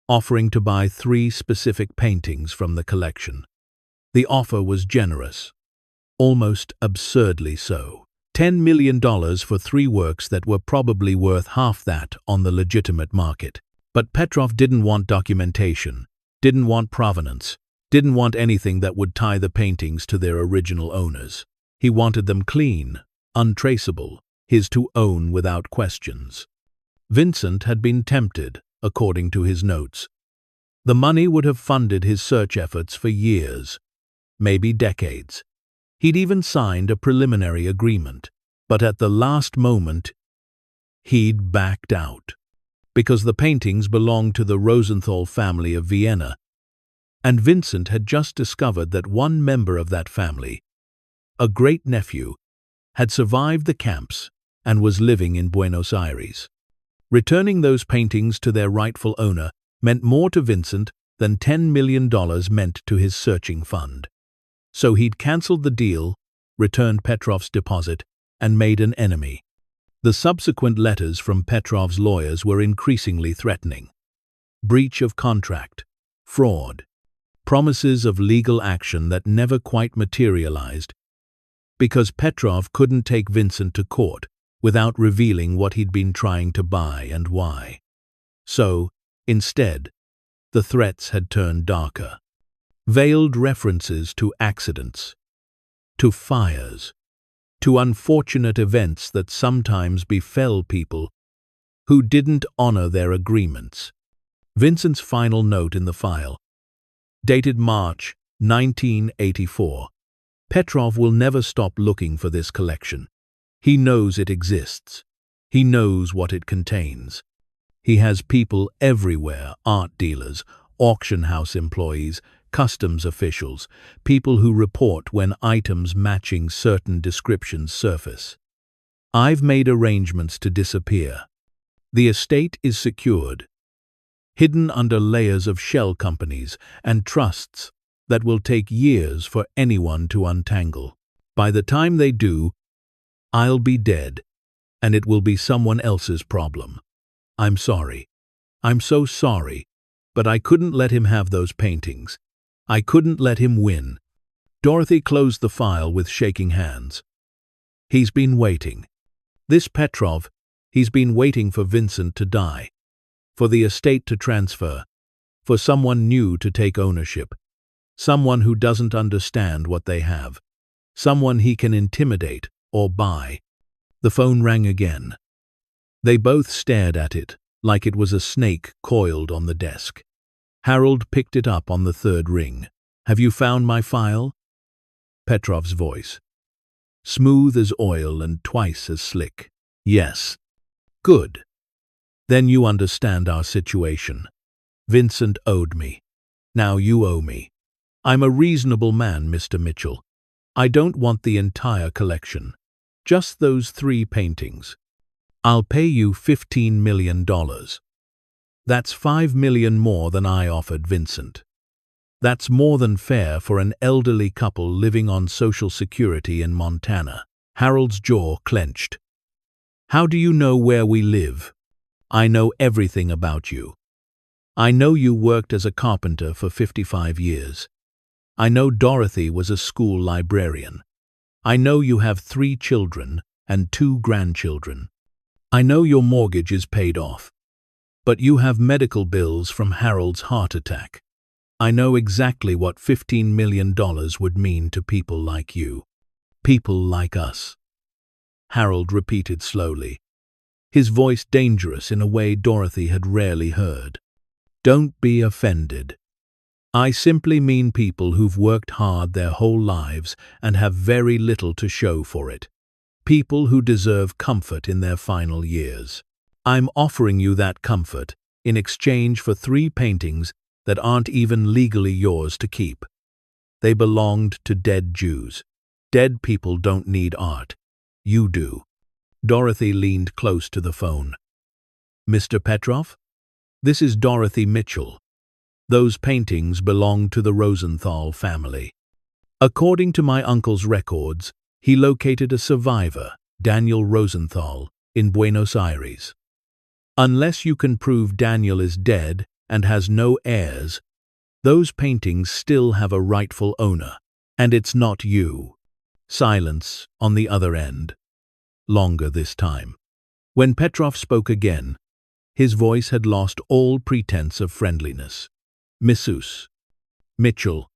Speaker 1: offering to buy 3 specific paintings from the collection. The offer was generous, almost absurdly so. $10 million for 3 works that were probably worth half that on the legitimate market. But Petrov didn't want documentation, didn't want provenance, didn't want anything that would tie the paintings to their original owners. He wanted them clean, untraceable, his to own without questions. Vincent had been tempted, according to his notes. The money would have funded his search efforts for years, maybe decades. He'd even signed a preliminary agreement, but at the last moment, he'd backed out. Because the paintings belonged to the Rosenthal family of Vienna, and Vincent had just discovered that one member of that family, a great-nephew, had survived the camps and was living in Buenos Aires. Returning those paintings to their rightful owner meant more to Vincent than $10 million meant to his searching fund. So he'd cancelled the deal, returned Petrov's deposit, and made an enemy. The subsequent letters from Petrov's lawyers were increasingly threatening. Breach of contract, fraud, promises of legal action that never quite materialized because Petrov couldn't take Vincent to court without revealing what he'd been trying to buy and why. So, instead, the threats had turned darker. Veiled references to accidents, to fires, to unfortunate events that sometimes befell people who didn't honor their agreements. Vincent's final note in the file, dated March 1984. Petrov will never stop looking for this collection. He knows it exists. He knows what it contains. He has people everywhere, art dealers, auction house employees, customs officials, people who report when items matching certain descriptions surface. I've made arrangements to disappear. The estate is secured, hidden under layers of shell companies and trusts that will take years for anyone to untangle. By the time they do, I'll be dead, and it will be someone else's problem. I'm sorry. I'm so sorry, but I couldn't let him have those paintings. I couldn't let him win. Dorothy closed the file with shaking hands. He's been waiting. This Petrov, he's been waiting for Vincent to die, for the estate to transfer, for someone new to take ownership, someone who doesn't understand what they have, someone he can intimidate or buy. The phone rang again. They both stared at it, like it was a snake coiled on the desk. Harold picked it up on the third ring. "Have you found my file?" Petrov's voice. Smooth as oil and twice as slick. "Yes." "Good. Then you understand our situation. Vincent owed me. Now you owe me. I'm a reasonable man, Mr. Mitchell. I don't want the entire collection. Just those 3 paintings. I'll pay you $15 million. That's $5 million more than I offered Vincent. That's more than fair for an elderly couple living on Social Security in Montana." Harold's jaw clenched. "How do you know where we live? I know everything about you. I know you worked as a carpenter for 55 years. I know Dorothy was a school librarian. I know you have 3 children and 2 grandchildren. I know your mortgage is paid off. But you have medical bills from Harold's heart attack. I know exactly what $15 million would mean to people like you. People like us." Harold repeated slowly, his voice dangerous in a way Dorothy had rarely heard. "Don't be offended. I simply mean people who've worked hard their whole lives and have very little to show for it. People who deserve comfort in their final years. I'm offering you that comfort in exchange for 3 paintings that aren't even legally yours to keep. They belonged to dead Jews. Dead people don't need art. You do." Dorothy leaned close to the phone. "Mr. Petrov? This is Dorothy Mitchell. Those paintings belong to the Rosenthal family. According to my uncle's records, he located a survivor, Daniel Rosenthal, in Buenos Aires. Unless you can prove Daniel is dead and has no heirs, those paintings still have a rightful owner, and it's not you." Silence on the other end. Longer this time. When Petrov spoke again, his voice had lost all pretense of friendliness. "Mrs. Mitchell,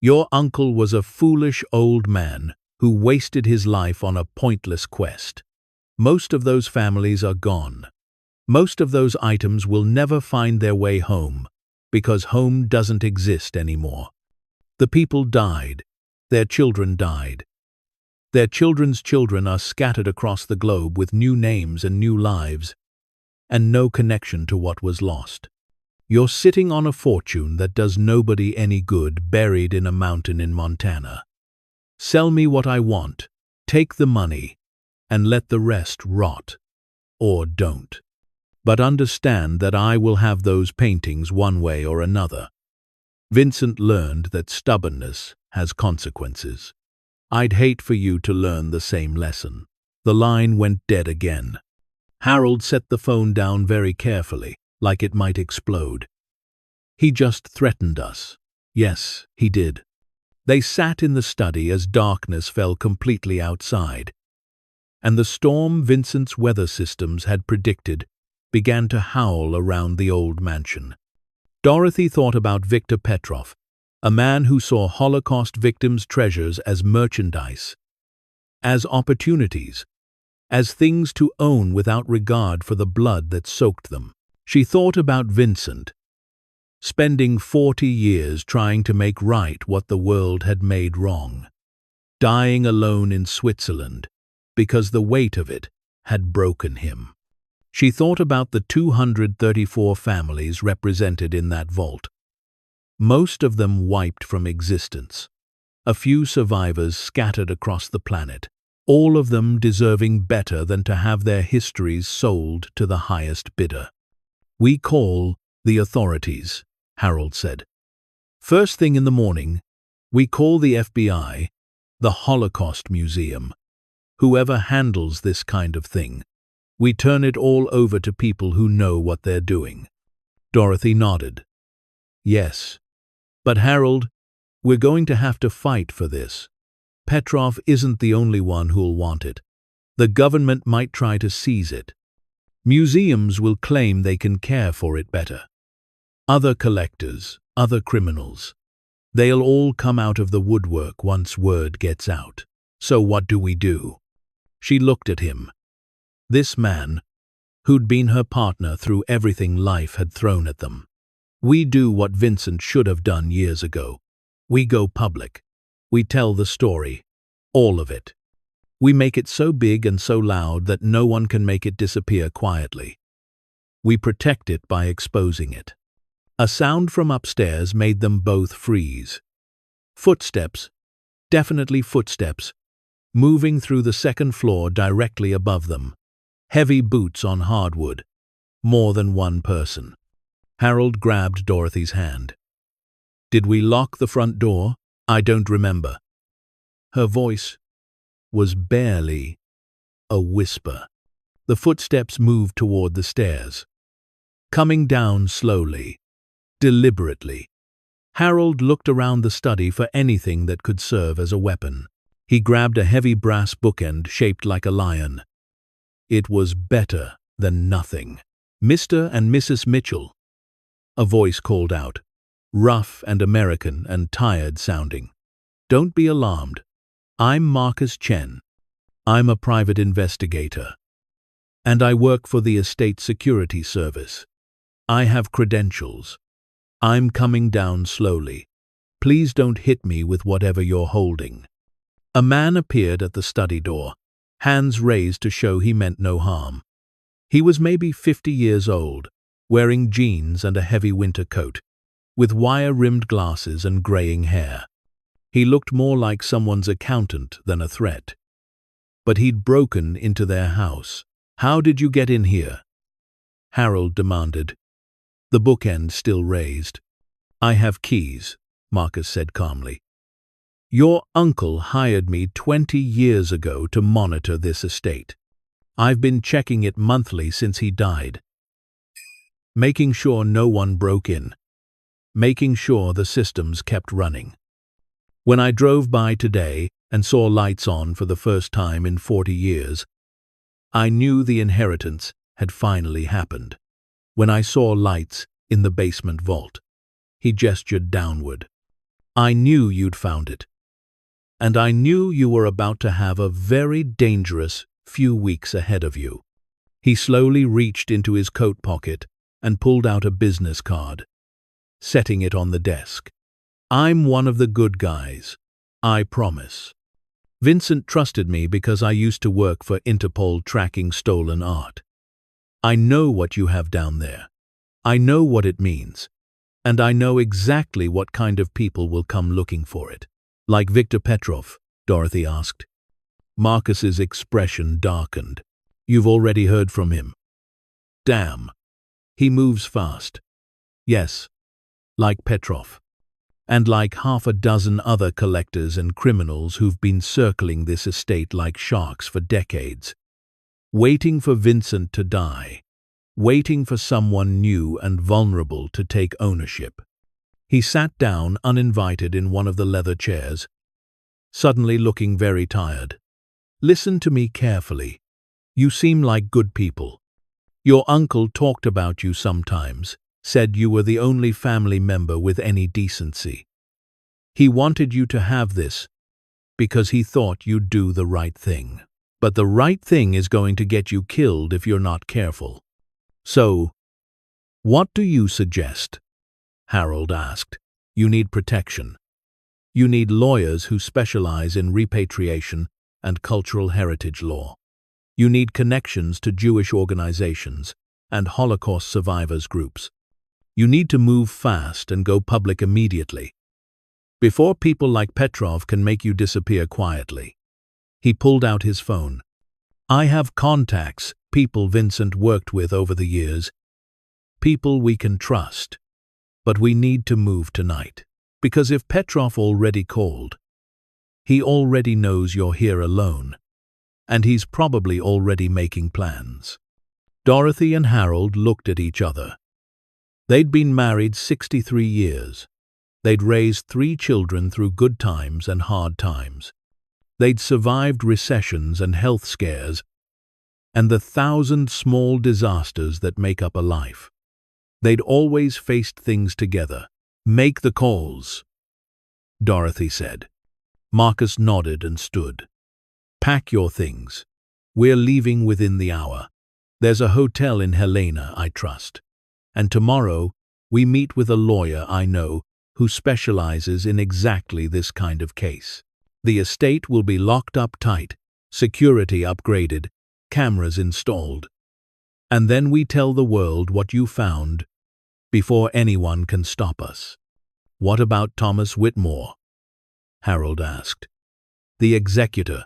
Speaker 1: your uncle was a foolish old man who wasted his life on a pointless quest. Most of those families are gone. Most of those items will never find their way home, because home doesn't exist anymore. The people died. Their children died. Their children's children are scattered across the globe with new names and new lives, and no connection to what was lost. You're sitting on a fortune that does nobody any good, buried in a mountain in Montana. Sell me what I want, take the money, and let the rest rot. Or don't. But understand that I will have those paintings one way or another." Vincent learned that stubbornness has consequences. I'd hate for you to learn the same lesson. The line went dead again. Harold set the phone down very carefully, like it might explode. "He just threatened us." "Yes, he did." They sat in the study as darkness fell completely outside, and the storm Vincent's weather systems had predicted began to howl around the old mansion. Dorothy thought about Viktor Petrov, a man who saw Holocaust victims' treasures as merchandise, as opportunities, as things to own without regard for the blood that soaked them. She thought about Vincent, spending 40 years trying to make right what the world had made wrong, dying alone in Switzerland because the weight of it had broken him. She thought about the 234 families represented in that vault. Most of them wiped from existence. A few survivors scattered across the planet, all of them deserving better than to have their histories sold to the highest bidder. "We call the authorities," Harold said. "First thing in the morning, we call the FBI, the Holocaust Museum. Whoever handles this kind of thing, we turn it all over to people who know what they're doing." Dorothy nodded. "Yes. But Harold, we're going to have to fight for this. Petrov isn't the only one who'll want it. The government might try to seize it. Museums will claim they can care for it better. Other collectors, other criminals. They'll all come out of the woodwork once word gets out. So what do we do?" She looked at him. This man, who'd been her partner through everything life had thrown at them. "We do what Vincent should have done years ago. We go public. We tell the story. All of it. We make it so big and so loud that no one can make it disappear quietly. We protect it by exposing it." A sound from upstairs made them both freeze. Footsteps, definitely footsteps, moving through the second floor directly above them. Heavy boots on hardwood. More than one person. Harold grabbed Dorothy's hand. "Did we lock the front door? I don't remember." Her voice was barely a whisper. The footsteps moved toward the stairs. Coming down slowly, deliberately. Harold looked around the study for anything that could serve as a weapon. He grabbed a heavy brass bookend shaped like a lion. It was better than nothing. "Mr. and Mrs. Mitchell," a voice called out, rough and American and tired sounding. "Don't be alarmed. I'm Marcus Chen. I'm a private investigator. And I work for the Estate Security Service. I have credentials. I'm coming down slowly. Please don't hit me with whatever you're holding." A man appeared at the study door, hands raised to show he meant no harm. He was maybe 50 years old, wearing jeans and a heavy winter coat, with wire-rimmed glasses and graying hair. He looked more like someone's accountant than a threat. But he'd broken into their house. "How did you get in here?" Harold demanded, the bookend still raised. "I have keys," Marcus said calmly. "Your uncle hired me 20 years ago to monitor this estate. I've been checking it monthly since he died. Making sure no one broke in. Making sure the systems kept running. When I drove by today and saw lights on for the first time in 40 years, I knew the inheritance had finally happened. When I saw lights in the basement vault," he gestured downward, "I knew you'd found it. And I knew you were about to have a very dangerous few weeks ahead of you." He slowly reached into his coat pocket and pulled out a business card, setting it on the desk. "I'm one of the good guys. I promise. Vincent trusted me because I used to work for Interpol tracking stolen art. I know what you have down there. I know what it means. And I know exactly what kind of people will come looking for it." "Like Viktor Petrov?" Dorothy asked. Marcus's expression darkened. "You've already heard from him." "Damn. He moves fast." "Yes, like Petrov. And like half a dozen other collectors and criminals who've been circling this estate like sharks for decades. Waiting for Vincent to die. Waiting for someone new and vulnerable to take ownership." He sat down uninvited in one of the leather chairs, suddenly looking very tired. "Listen to me carefully. You seem like good people. Your uncle talked about you sometimes, said you were the only family member with any decency. He wanted you to have this because he thought you'd do the right thing. But the right thing is going to get you killed if you're not careful. So, what do you suggest?" Harold asked. "You need protection. You need lawyers who specialize in repatriation and cultural heritage law. You need connections to Jewish organizations and Holocaust survivors groups. You need to move fast and go public immediately, before people like Petrov can make you disappear quietly. He pulled out his phone. I have contacts, people Vincent worked with over the years, people we can trust. But we need to move tonight. Because if Petrov already called, he already knows you're here alone, and he's probably already making plans. Dorothy and Harold looked at each other. They'd been married 63 years. They'd raised 3 children through good times and hard times. They'd survived recessions and health scares, and the 1,000 small disasters that make up a life. They'd always faced things together. Make the calls, Dorothy said. Marcus nodded and stood. Pack your things. We're leaving within the hour. There's a hotel in Helena I trust. And tomorrow, we meet with a lawyer I know who specializes in exactly this kind of case. The estate will be locked up tight, security upgraded, cameras installed. And then we tell the world what you found before anyone can stop us. What about Thomas Whitmore? Harold asked. The executor.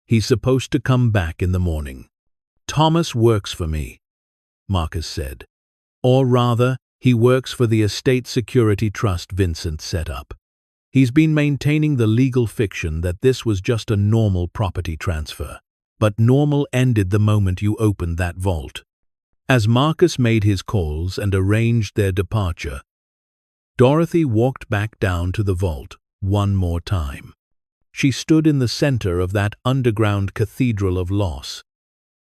Speaker 1: He's supposed to come back in the morning. Thomas works for me, Marcus said. Or rather, he works for the estate security trust Vincent set up. He's been maintaining the legal fiction that this was just a normal property transfer. But normal ended the moment you opened that vault. As Marcus made his calls and arranged their departure, Dorothy walked back down to the vault one more time. She stood in the center of that underground cathedral of loss,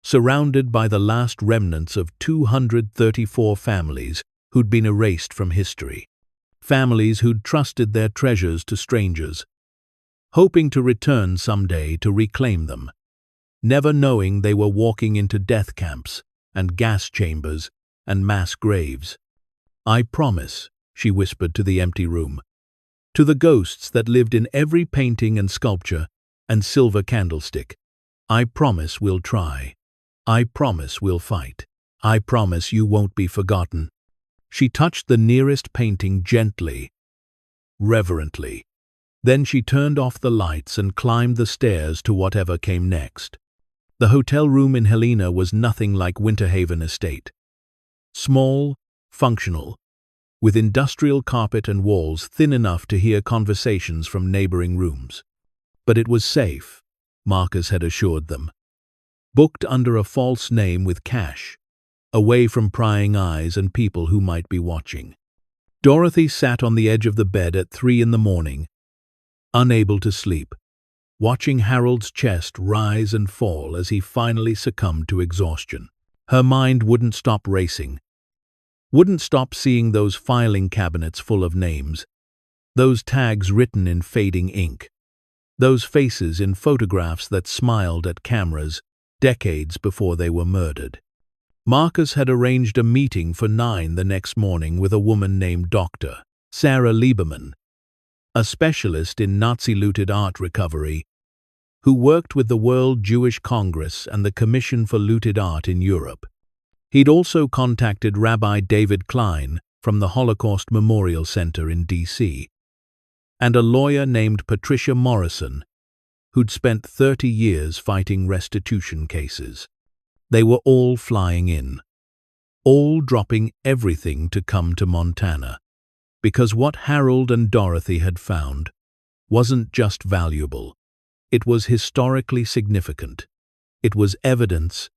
Speaker 1: surrounded by the last remnants of 234 families who'd been erased from history. Families who'd trusted their treasures to strangers, hoping to return someday to reclaim them, never knowing they were walking into death camps and gas chambers and mass graves. I promise, she whispered to the empty room, to the ghosts that lived in every painting and sculpture and silver candlestick, I promise we'll try. I promise we'll fight. I promise you won't be forgotten. She touched the nearest painting gently, reverently. Then she turned off the lights and climbed the stairs to whatever came next. The hotel room in Helena was nothing like Winterhaven Estate. Small, functional, with industrial carpet and walls thin enough to hear conversations from neighboring rooms. But it was safe, Marcus had assured them. Booked under a false name with cash, away from prying eyes and people who might be watching. Dorothy sat on the edge of the bed at 3 a.m, unable to sleep, watching Harold's chest rise and fall as he finally succumbed to exhaustion. Her mind wouldn't stop racing, wouldn't stop seeing those filing cabinets full of names, those tags written in fading ink, those faces in photographs that smiled at cameras decades before they were murdered. Marcus had arranged a meeting for 9 the next morning with a woman named Dr. Sarah Lieberman, a specialist in Nazi-looted art recovery, who worked with the World Jewish Congress and the Commission for Looted Art in Europe. He'd also contacted Rabbi David Klein from the Holocaust Memorial Center in D.C., and a lawyer named Patricia Morrison, who'd spent 30 years fighting restitution cases. They were all flying in, all dropping everything to come to Montana, because what Harold and Dorothy had found wasn't just valuable. It was historically significant. It was evidence.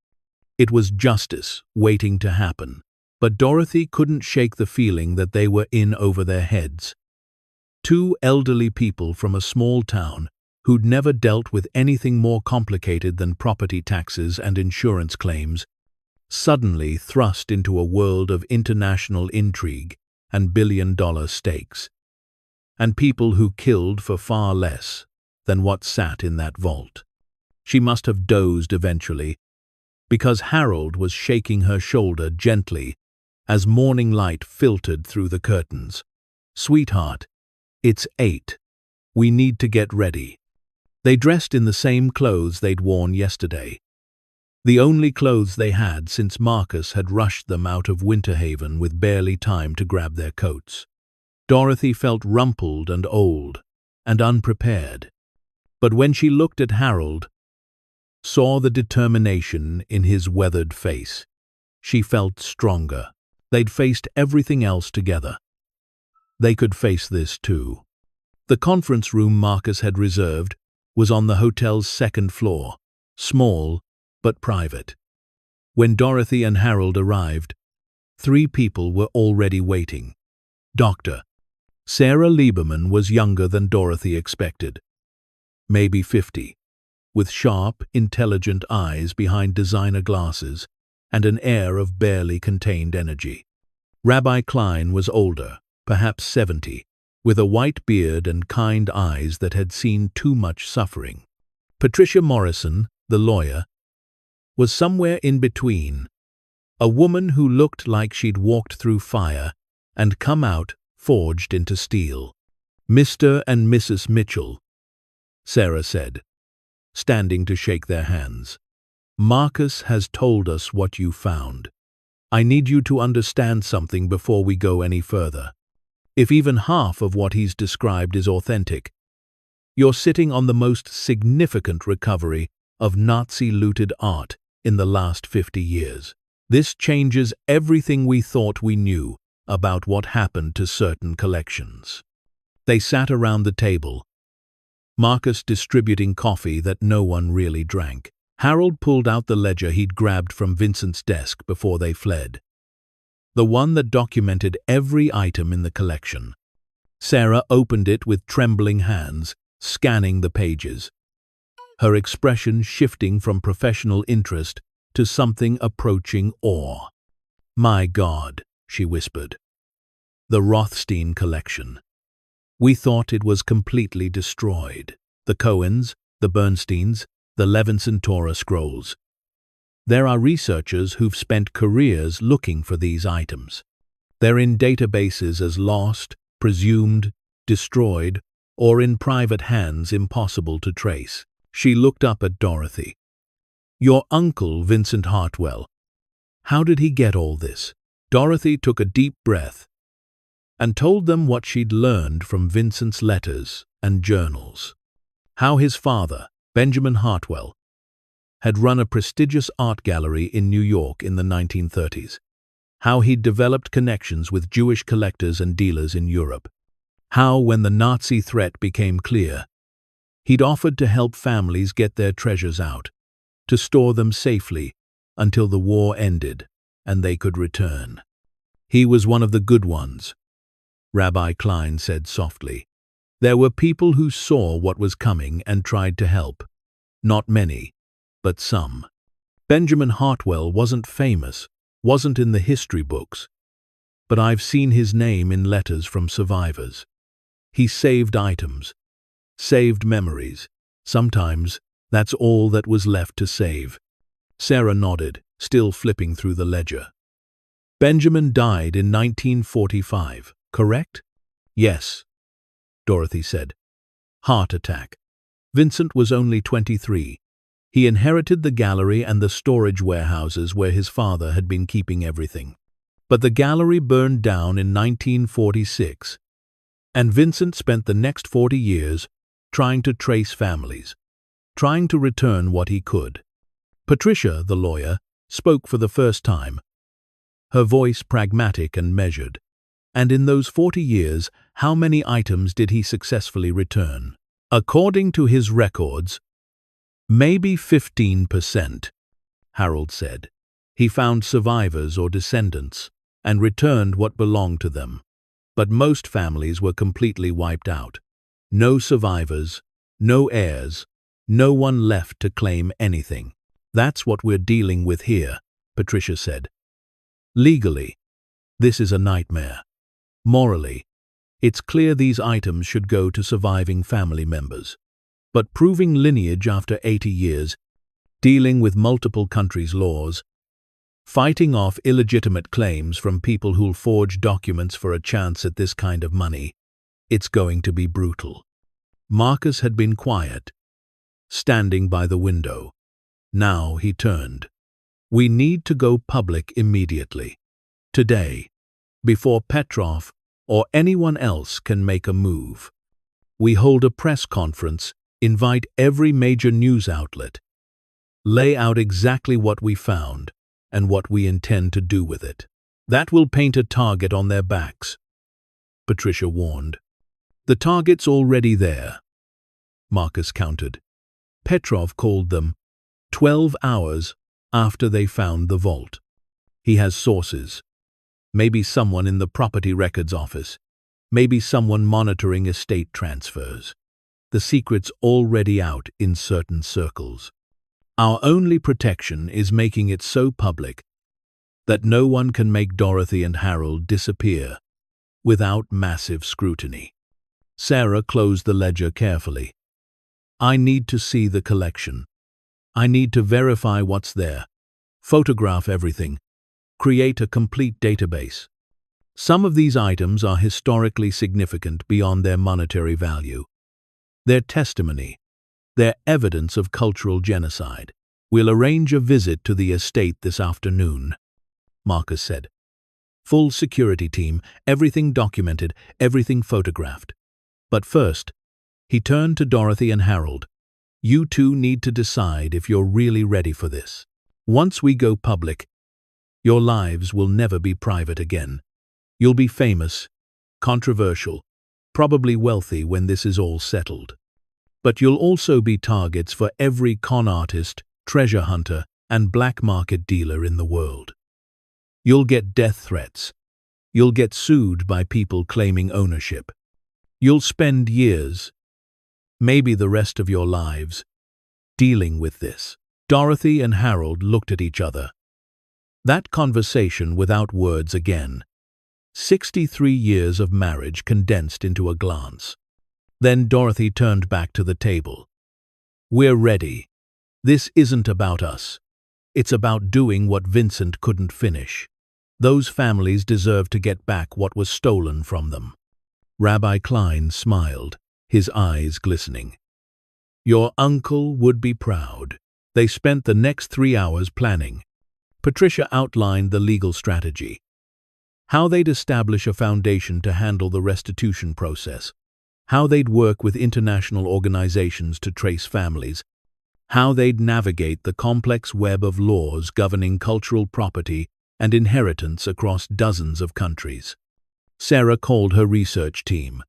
Speaker 1: It was justice waiting to happen. But Dorothy couldn't shake the feeling that they were in over their heads. 2 elderly people from a small town who'd never dealt with anything more complicated than property taxes and insurance claims, suddenly thrust into a world of international intrigue and billion-dollar stakes, and people who killed for far less than what sat in that vault. She must have dozed eventually, because Harold was shaking her shoulder gently as morning light filtered through the curtains. Sweetheart, it's 8. We need to get ready. They dressed in the same clothes they'd worn yesterday. The only clothes they had since Marcus had rushed them out of Winterhaven with barely time to grab their coats. Dorothy felt rumpled and old, and unprepared. But when she looked at Harold, saw the determination in his weathered face, she felt stronger. They'd faced everything else together. They could face this too. The conference room Marcus had reserved was on the hotel's second floor, small but private. When Dorothy and Harold arrived, 3 people were already waiting. Dr. Sarah Lieberman was younger than Dorothy expected, maybe 50, with sharp, intelligent eyes behind designer glasses and an air of barely contained energy. Rabbi Klein was older, perhaps 70, with a white beard and kind eyes that had seen too much suffering. Patricia Morrison, the lawyer, was somewhere in between, a woman who looked like she'd walked through fire and come out forged into steel. "Mr. and Mrs. Mitchell," Sarah said, standing to shake their hands. "Marcus has told us what you found. I need you to understand something before we go any further. If even half of what he's described is authentic, you're sitting on the most significant recovery of Nazi-looted art in the last 50 years. This changes everything we thought we knew about what happened to certain collections." They sat around the table, Marcus distributing coffee that no one really drank. Harold pulled out the ledger he'd grabbed from Vincent's desk before they fled, the one that documented every item in the collection. Sarah opened it with trembling hands, scanning the pages, her expression shifting from professional interest to something approaching awe. "My God," she whispered. "The Rothstein collection. We thought it was completely destroyed. The Cohens, the Bernsteins, the Levinson Torah scrolls. There are researchers who've spent careers looking for these items. They're in databases as lost, presumed, destroyed, or in private hands impossible to trace." She looked up at Dorothy. "Your uncle, Vincent Hartwell. How did he get all this?" Dorothy took a deep breath and told them what she'd learned from Vincent's letters and journals. How his father, Benjamin Hartwell, had run a prestigious art gallery in New York in the 1930s. How he'd developed connections with Jewish collectors and dealers in Europe. How, when the Nazi threat became clear, he'd offered to help families get their treasures out, to store them safely until the war ended and they could return. "He was one of the good ones," Rabbi Klein said softly. "There were people who saw what was coming and tried to help. Not many, but some. Benjamin Hartwell wasn't famous, wasn't in the history books, but I've seen his name in letters from survivors. He saved items, saved memories. Sometimes that's all that was left to save." Sarah nodded, still flipping through the ledger. "Benjamin died in 1945, correct?" "Yes," Dorothy said. "Heart attack. Vincent was only 23. He inherited the gallery and the storage warehouses where his father had been keeping everything. But the gallery burned down in 1946, and Vincent spent the next 40 years trying to trace families, trying to return what he could." Patricia, the lawyer, spoke for the first time, her voice pragmatic and measured. "And in those 40 years, how many items did he successfully return?" "According to his records, maybe 15%, Harold said. "He found survivors or descendants and returned what belonged to them. But most families were completely wiped out. No survivors, no heirs, no one left to claim anything." "That's what we're dealing with here," Patricia said. "Legally, this is a nightmare. Morally, it's clear these items should go to surviving family members. But proving lineage after 80 years, dealing with multiple countries' laws, fighting off illegitimate claims from people who'll forge documents for a chance at this kind of money, it's going to be brutal." Marcus had been quiet, standing by the window. Now he turned. We need to go public immediately. Today, before Petrov or anyone else can make a move. We hold a press conference, invite every major news outlet, lay out exactly what we found and what we intend to do with it. That will paint a target on their backs, Patricia warned. The target's already there, Marcus countered. Petrov called them 12 hours after they found the vault. He has sources. Maybe someone in the property records office. Maybe someone monitoring estate transfers. The secret's already out in certain circles. Our only protection is making it so public that no one can make Dorothy and Harold disappear without massive scrutiny. Sarah closed the ledger carefully. I need to see the collection. I need to verify what's there, photograph everything, create a complete database. Some of these items are historically significant beyond their monetary value. They're testimony. They're evidence of cultural genocide. We'll arrange a visit to the estate this afternoon, Marcus said. Full security team, everything documented, everything photographed. But first, he turned to Dorothy and Harold. You two need to decide if you're really ready for this. Once we go public, your lives will never be private again. You'll be famous, controversial, probably wealthy when this is all settled. But you'll also be targets for every con artist, treasure hunter, and black market dealer in the world. You'll get death threats. You'll get sued by people claiming ownership. You'll spend years, maybe the rest of your lives, dealing with this. Dorothy and Harold looked at each other. That conversation without words again. 63 years of marriage condensed into a glance. Then Dorothy turned back to the table. We're ready. This isn't about us. It's about doing what Vincent couldn't finish. Those families deserve to get back what was stolen from them. Rabbi Klein smiled, his eyes glistening. Your uncle would be proud. They spent the next 3 hours planning. Patricia outlined the legal strategy. How they'd establish a foundation to handle the restitution process. How they'd work with international organizations to trace families. How they'd navigate the complex web of laws governing cultural property and inheritance across dozens of countries. Sarah called her research team.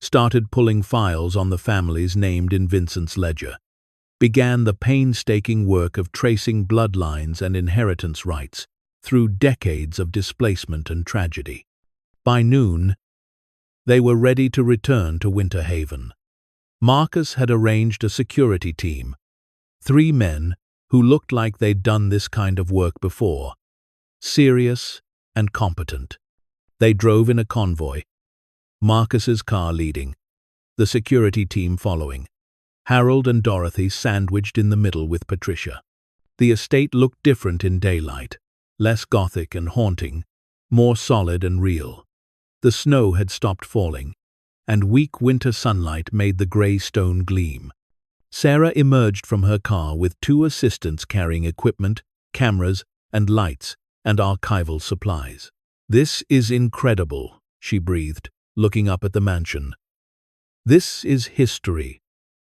Speaker 1: Started pulling files on the families named in Vincent's ledger. Began the painstaking work of tracing bloodlines and inheritance rights through decades of displacement and tragedy. By noon, they were ready to return to Winter Haven. Marcus had arranged a security team, 3 men who looked like they'd done this kind of work before, serious and competent. They drove in a convoy, Marcus's car leading, the security team following, Harold and Dorothy sandwiched in the middle with Patricia. The estate looked different in daylight, less gothic and haunting, more solid and real. The snow had stopped falling, and weak winter sunlight made the grey stone gleam. Sarah emerged from her car with 2 assistants carrying equipment, cameras, and lights, and archival supplies. This is incredible, she breathed, looking up at the mansion. This is history,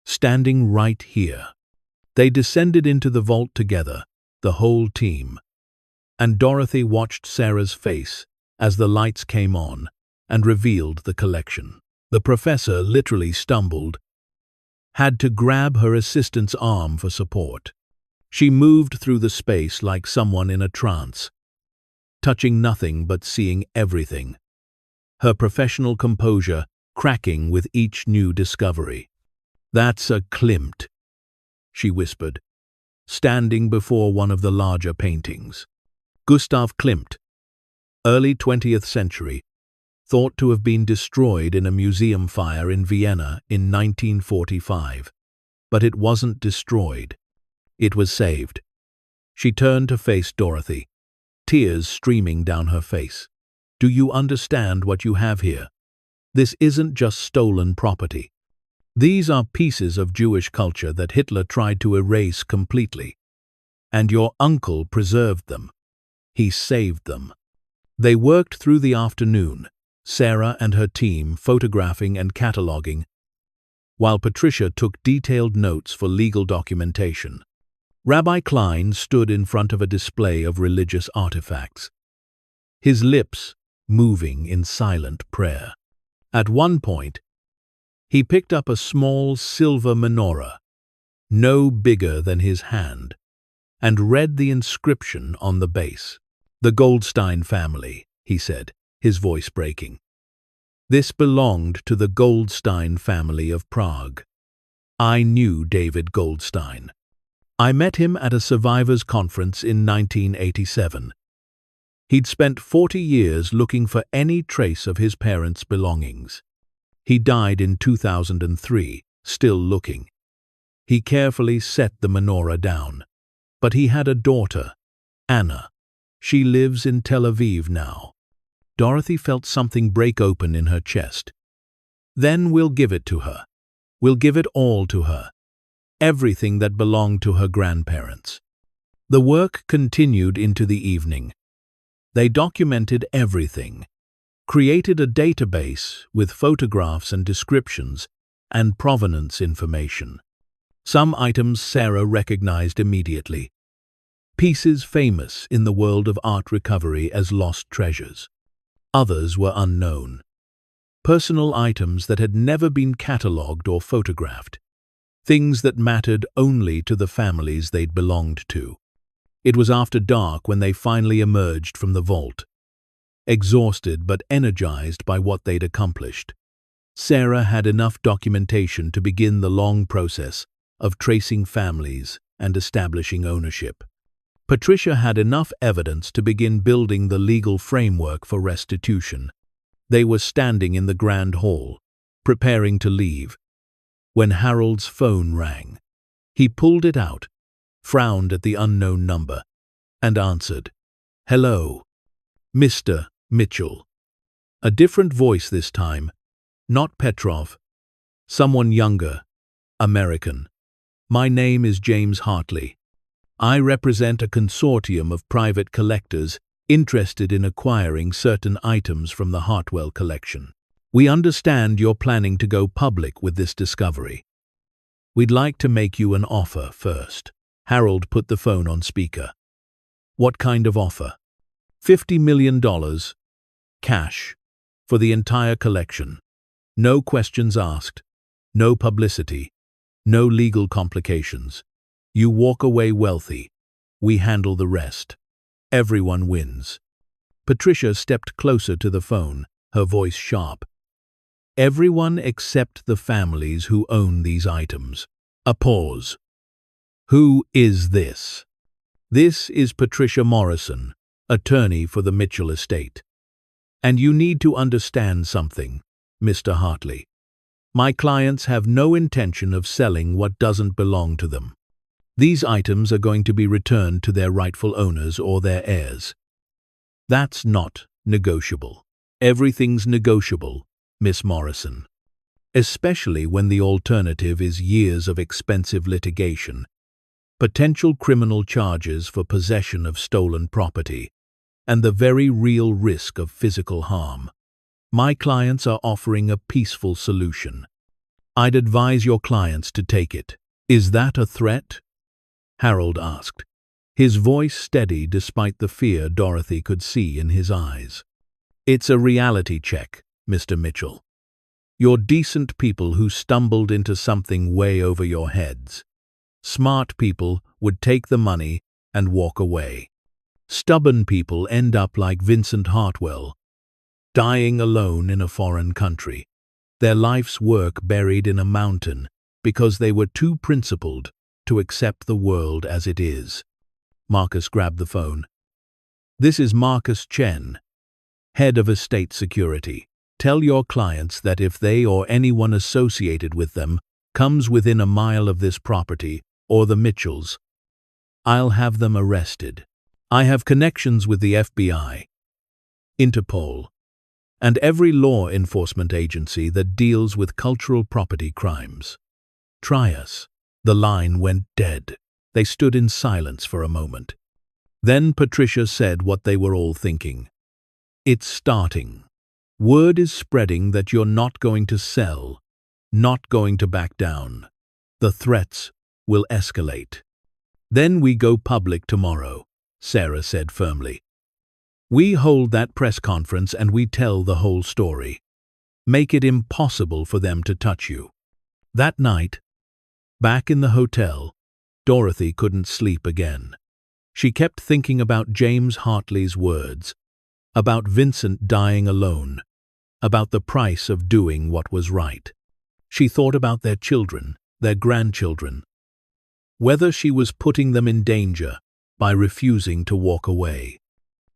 Speaker 1: standing right here. They descended into the vault together, the whole team. And Dorothy watched Sarah's face as the lights came on and revealed the collection. The professor literally stumbled, had to grab her assistant's arm for support. She moved through the space like someone in a trance, touching nothing but seeing everything, her professional composure cracking with each new discovery. That's a Klimt, she whispered, standing before one of the larger paintings. Gustav Klimt, early 20th century, thought to have been destroyed in a museum fire in Vienna in 1945. But it wasn't destroyed. It was saved. She turned to face Dorothy, tears streaming down her face. Do you understand what you have here? This isn't just stolen property. These are pieces of Jewish culture that Hitler tried to erase completely. And your uncle preserved them. He saved them. They worked through the afternoon, Sarah and her team photographing and cataloging, while Patricia took detailed notes for legal documentation. Rabbi Klein stood in front of a display of religious artifacts, his lips moving in silent prayer. At one point, he picked up a small silver menorah, no bigger than his hand, and read the inscription on the base. "The Goldstein family," he said, his voice breaking. "This belonged to the Goldstein family of Prague. I knew David Goldstein. I met him at a survivors' conference in 1987. He'd spent 40 years looking for any trace of his parents' belongings. He died in 2003, still looking. He carefully set the menorah down. But he had a daughter, Anna. She lives in Tel Aviv now." Dorothy felt something break open in her chest. "Then we'll give it to her. We'll give it all to her. Everything that belonged to her grandparents." The work continued into the evening. They documented everything, created a database with photographs and descriptions and provenance information. Some items Sarah recognized immediately, pieces famous in the world of art recovery as lost treasures. Others were unknown, personal items that had never been catalogued or photographed, things that mattered only to the families they'd belonged to. It was after dark when they finally emerged from the vault, exhausted but energized by what they'd accomplished. Sarah had enough documentation to begin the long process of tracing families and establishing ownership. Patricia had enough evidence to begin building the legal framework for restitution. They were standing in the grand hall, preparing to leave, when Harold's phone rang. He pulled it out, frowned at the unknown number, and answered. "Hello, Mr. Mitchell." A different voice this time, not Petrov, someone younger, American. "My name is James Hartley. I represent a consortium of private collectors interested in acquiring certain items from the Hartwell collection. We understand you're planning to go public with this discovery. We'd like to make you an offer first." Harold put the phone on speaker. "What kind of offer?" $50 million, cash, for the entire collection. No questions asked, no publicity, no legal complications. You walk away wealthy. We handle the rest. Everyone wins. Patricia stepped closer to the phone, her voice sharp. "Everyone except the families who own these items." A pause. "Who is this?" "This is Patricia Morrison, attorney for the Mitchell estate. And you need to understand something, Mr. Hartley. My clients have no intention of selling what doesn't belong to them. These items are going to be returned to their rightful owners or their heirs. That's not negotiable. Everything's negotiable, Miss Morrison. Especially when the alternative is years of expensive litigation, potential criminal charges for possession of stolen property, and the very real risk of physical harm. My clients are offering a peaceful solution. I'd advise your clients to take it." "Is that a threat?" Harold asked, his voice steady despite the fear Dorothy could see in his eyes. "It's a reality check, Mr. Mitchell. You're decent people who stumbled into something way over your heads. Smart people would take the money and walk away. Stubborn people end up like Vincent Hartwell, dying alone in a foreign country, their life's work buried in a mountain because they were too principled to accept the world as it is." Marcus grabbed the phone. "This is Marcus Chen, head of estate security. Tell your clients that if they or anyone associated with them comes within a mile of this property or the Mitchells, I'll have them arrested. I have connections with the FBI, Interpol, and every law enforcement agency that deals with cultural property crimes. Try us." The line went dead. They stood in silence for a moment. Then Patricia said what they were all thinking. "It's starting. Word is spreading that you're not going to sell, not going to back down. The threats will escalate." "Then we go public tomorrow," Sarah said firmly. "We hold that press conference and we tell the whole story. Make it impossible for them to touch you." That night, back in the hotel, Dorothy couldn't sleep again. She kept thinking about James Hartley's words, about Vincent dying alone, about the price of doing what was right. She thought about their children, their grandchildren, whether she was putting them in danger by refusing to walk away.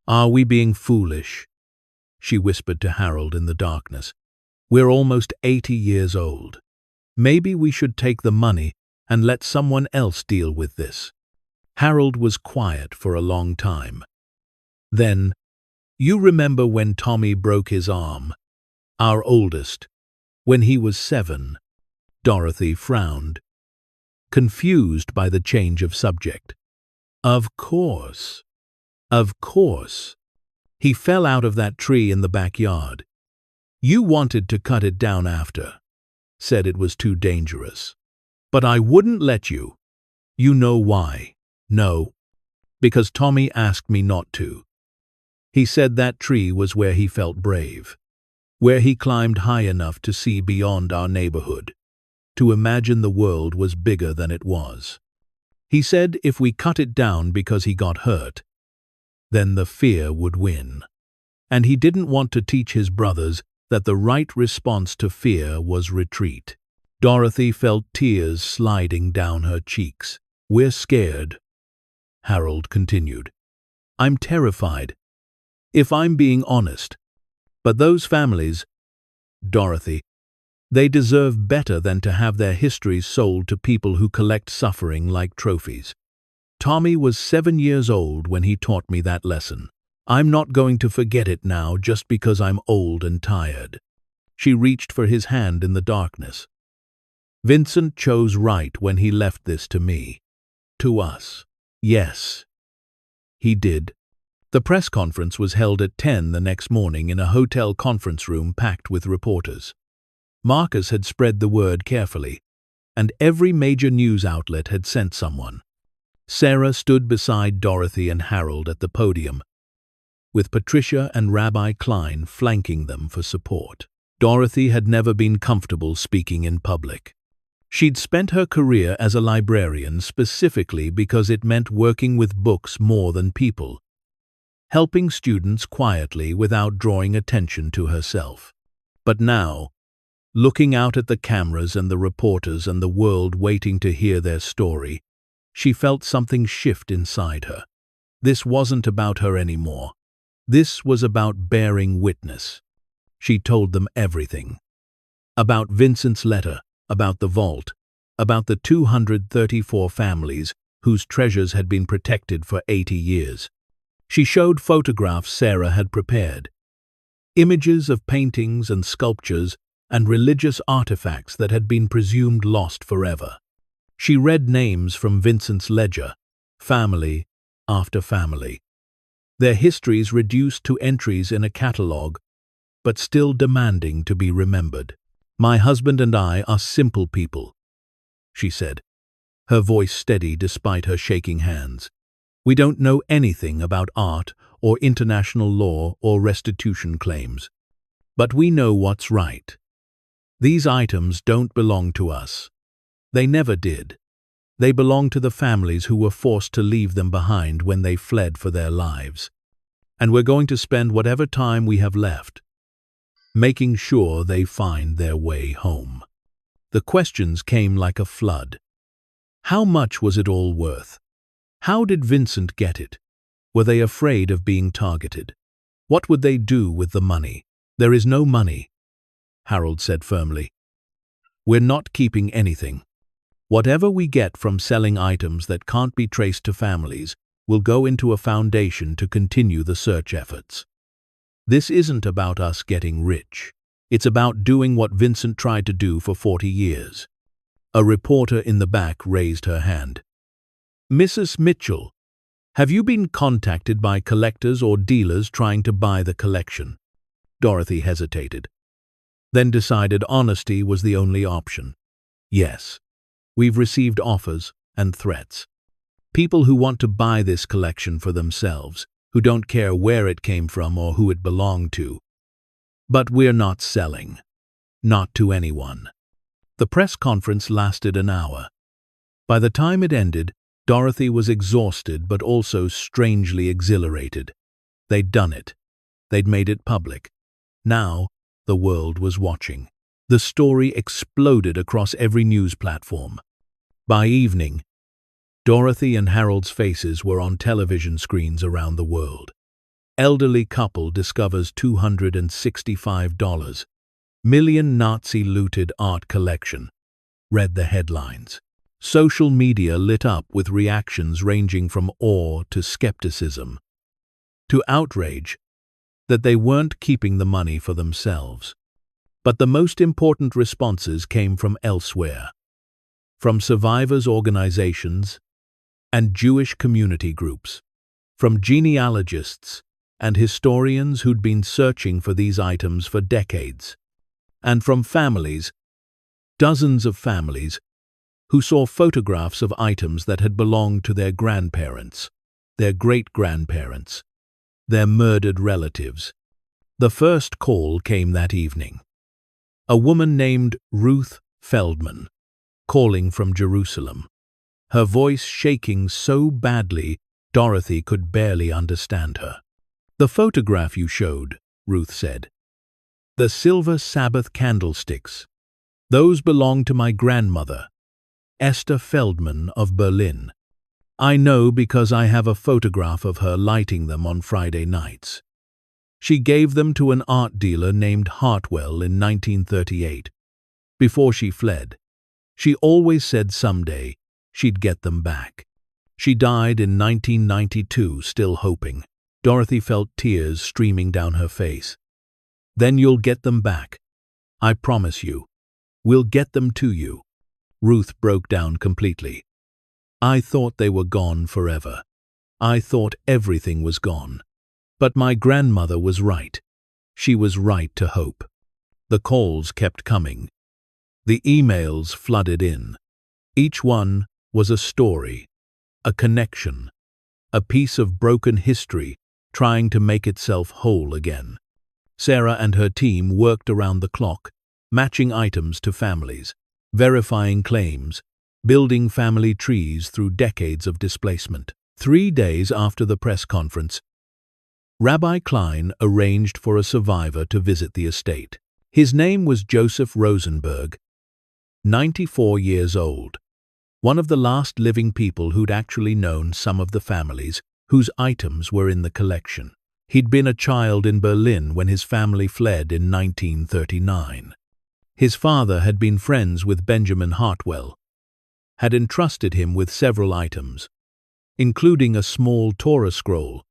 Speaker 1: "Are we being foolish?" she whispered to Harold in the darkness. "We're almost 80 years old. Maybe we should take the money and let someone else deal with this." Harold was quiet for a long time. Then, "You remember when Tommy broke his arm? Our oldest. When he was 7. Dorothy frowned, confused by the change of subject. "Of course. Of course. He fell out of that tree in the backyard. You wanted to cut it down after. Said it was too dangerous. But I wouldn't let you. You know why?" "No. Because Tommy asked me not to. He said that tree was where he felt brave, where he climbed high enough to see beyond our neighborhood, to imagine the world was bigger than it was. He said if we cut it down because he got hurt, then the fear would win. And he didn't want to teach his brothers that the right response to fear was retreat." Dorothy felt tears sliding down her cheeks. "We're scared," Harold continued. "I'm terrified, if I'm being honest. But those families, Dorothy, they deserve better than to have their histories sold to people who collect suffering like trophies. Tommy was 7 years old when he taught me that lesson. I'm not going to forget it now just because I'm old and tired." She reached for his hand in the darkness. "Vincent chose right when he left this to me. To us. Yes. He did." The press conference was held at 10 the next morning in a hotel conference room packed with reporters. Marcus had spread the word carefully, and every major news outlet had sent someone. Sarah stood beside Dorothy and Harold at the podium, with Patricia and Rabbi Klein flanking them for support. Dorothy had never been comfortable speaking in public. She'd spent her career as a librarian specifically because it meant working with books more than people, helping students quietly without drawing attention to herself. But now, looking out at the cameras and the reporters and the world waiting to hear their story, she felt something shift inside her. This wasn't about her anymore. This was about bearing witness. She told them everything. About Vincent's letter, about the vault, about the 234 families whose treasures had been protected for 80 years. She showed photographs Sarah had prepared, images of paintings and sculptures and religious artifacts that had been presumed lost forever. She read names from Vincent's ledger, family after family, their histories reduced to entries in a catalogue, but still demanding to be remembered. "My husband and I are simple people," she said, her voice steady despite her shaking hands. "We don't know anything about art or international law or restitution claims. But we know what's right. These items don't belong to us. They never did. They belong to the families who were forced to leave them behind when they fled for their lives. And we're going to spend whatever time we have left making sure they find their way home." The questions came like a flood. How much was it all worth? How did Vincent get it? Were they afraid of being targeted? What would they do with the money? "There is no money," Harold said firmly. "We're not keeping anything. Whatever we get from selling items that can't be traced to families will go into a foundation to continue the search efforts. This isn't about us getting rich. It's about doing what Vincent tried to do for 40 years. A reporter in the back raised her hand. Mrs. Mitchell, have you been contacted by collectors or dealers trying to buy the collection? Dorothy hesitated, then decided honesty was the only option. Yes, we've received offers and threats. People who want to buy this collection for themselves, who don't care where it came from or who it belonged to. But we're not selling. Not to anyone. The press conference lasted an hour. By the time it ended, Dorothy was exhausted but also strangely exhilarated. They'd done it. They'd made it public. Now, the world was watching. The story exploded across every news platform. By evening, Dorothy and Harold's faces were on television screens around the world. Elderly couple discovers $265 million Nazi looted art collection, read the headlines. Social media lit up with reactions ranging from awe to skepticism, to outrage that they weren't keeping the money for themselves. But the most important responses came from elsewhere, from survivors' organizations and Jewish community groups, from genealogists and historians who'd been searching for these items for decades, and from families, dozens of families, who saw photographs of items that had belonged to their grandparents, their great-grandparents, their murdered relatives. The first call came that evening. A woman named Ruth Feldman, calling from Jerusalem, her voice shaking so badly Dorothy could barely understand her. "The photograph you showed," Ruth said. "The silver Sabbath candlesticks. Those belong to my grandmother, Esther Feldman of Berlin. I know because I have a photograph of her lighting them on Friday nights. She gave them to an art dealer named Hartwell in 1938. Before she fled, she always said someday she'd get them back. She died in 1992, still hoping." Dorothy felt tears streaming down her face. "Then you'll get them back. I promise you. We'll get them to you." Ruth broke down completely. "I thought they were gone forever. I thought everything was gone. But my grandmother was right. She was right to hope." The calls kept coming. The emails flooded in. Each one was a story, a connection, a piece of broken history trying to make itself whole again. Sarah and her team worked around the clock, matching items to families, verifying claims, building family trees through decades of displacement. 3 days after the press conference, Rabbi Klein arranged for a survivor to visit the estate. His name was Joseph Rosenberg, 94 years old, one of the last living people who'd actually known some of the families whose items were in the collection. He'd been a child in Berlin when his family fled in 1939. His father had been friends with Benjamin Hartwell, had entrusted him with several items, including a small Torah scroll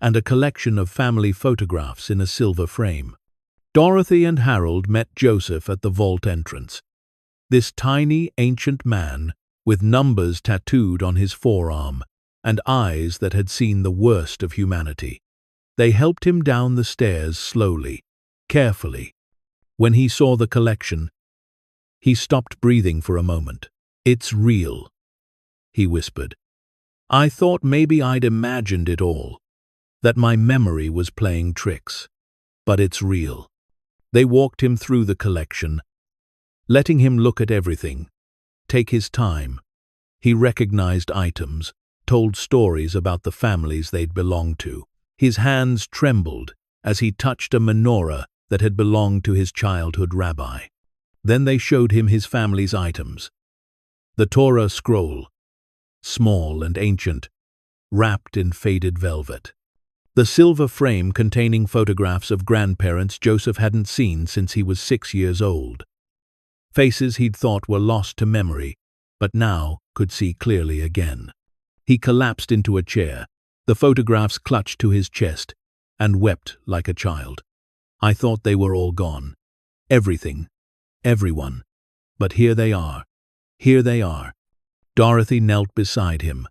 Speaker 1: and a collection of family photographs in a silver frame. Dorothy and Harold met Joseph at the vault entrance. This tiny, ancient man with numbers tattooed on his forearm and eyes that had seen the worst of humanity. They helped him down the stairs slowly, carefully. When he saw the collection, he stopped breathing for a moment. "It's real," he whispered. "I thought maybe I'd imagined it all, that my memory was playing tricks. But it's real." They walked him through the collection, letting him look at everything, take his time. He recognized items, told stories about the families they'd belonged to. His hands trembled as he touched a menorah that had belonged to his childhood rabbi. Then they showed him his family's items. The Torah scroll, small and ancient, wrapped in faded velvet. The silver frame containing photographs of grandparents Joseph hadn't seen since he was 6 years old. Faces he'd thought were lost to memory, but now could see clearly again. He collapsed into a chair, the photographs clutched to his chest, and wept like a child. "I thought they were all gone. Everything. Everyone. But here they are. Here they are." Dorothy knelt beside him,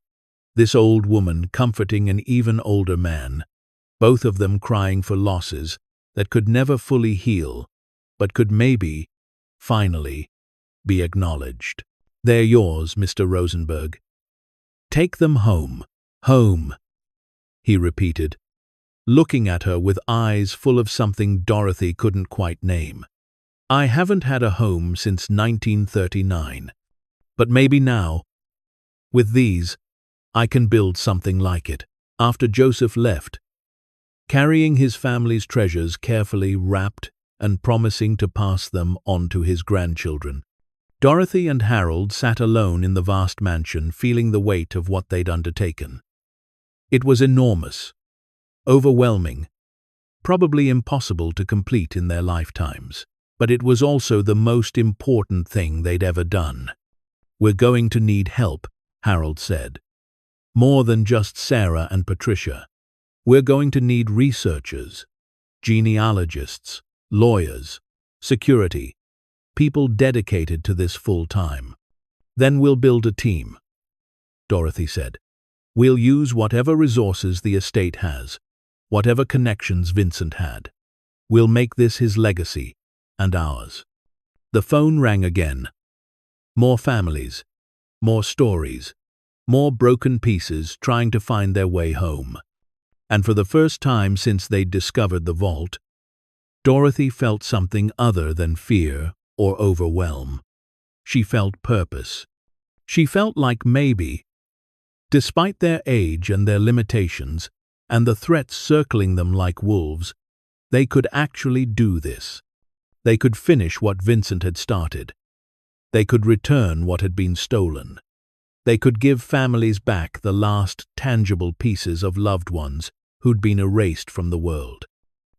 Speaker 1: This old woman comforting an even older man, both of them crying for losses that could never fully heal, but could maybe, finally, be acknowledged. "They're yours, Mr. Rosenberg. Take them home, home," he repeated, looking at her with eyes full of something Dorothy couldn't quite name. "I haven't had a home since 1939, but maybe now, with these, I can build something like it." After Joseph left, carrying his family's treasures carefully wrapped and promising to pass them on to his grandchildren, Dorothy and Harold sat alone in the vast mansion, feeling the weight of what they'd undertaken. It was enormous, overwhelming, probably impossible to complete in their lifetimes, but it was also the most important thing they'd ever done. "We're going to need help," Harold said. "More than just Sarah and Patricia. We're going to need researchers, genealogists, lawyers, security, people dedicated to this full time. Then we'll build a team," Dorothy said. "We'll use whatever resources the estate has, whatever connections Vincent had. We'll make this his legacy, and ours." The phone rang again. More families, more stories, more broken pieces trying to find their way home. And for the first time since they'd discovered the vault, Dorothy felt something other than fear or overwhelm. She felt purpose. She felt like maybe, despite their age and their limitations, and the threats circling them like wolves, they could actually do this. They could finish what Vincent had started. They could return what had been stolen. They could give families back the last tangible pieces of loved ones who'd been erased from the world.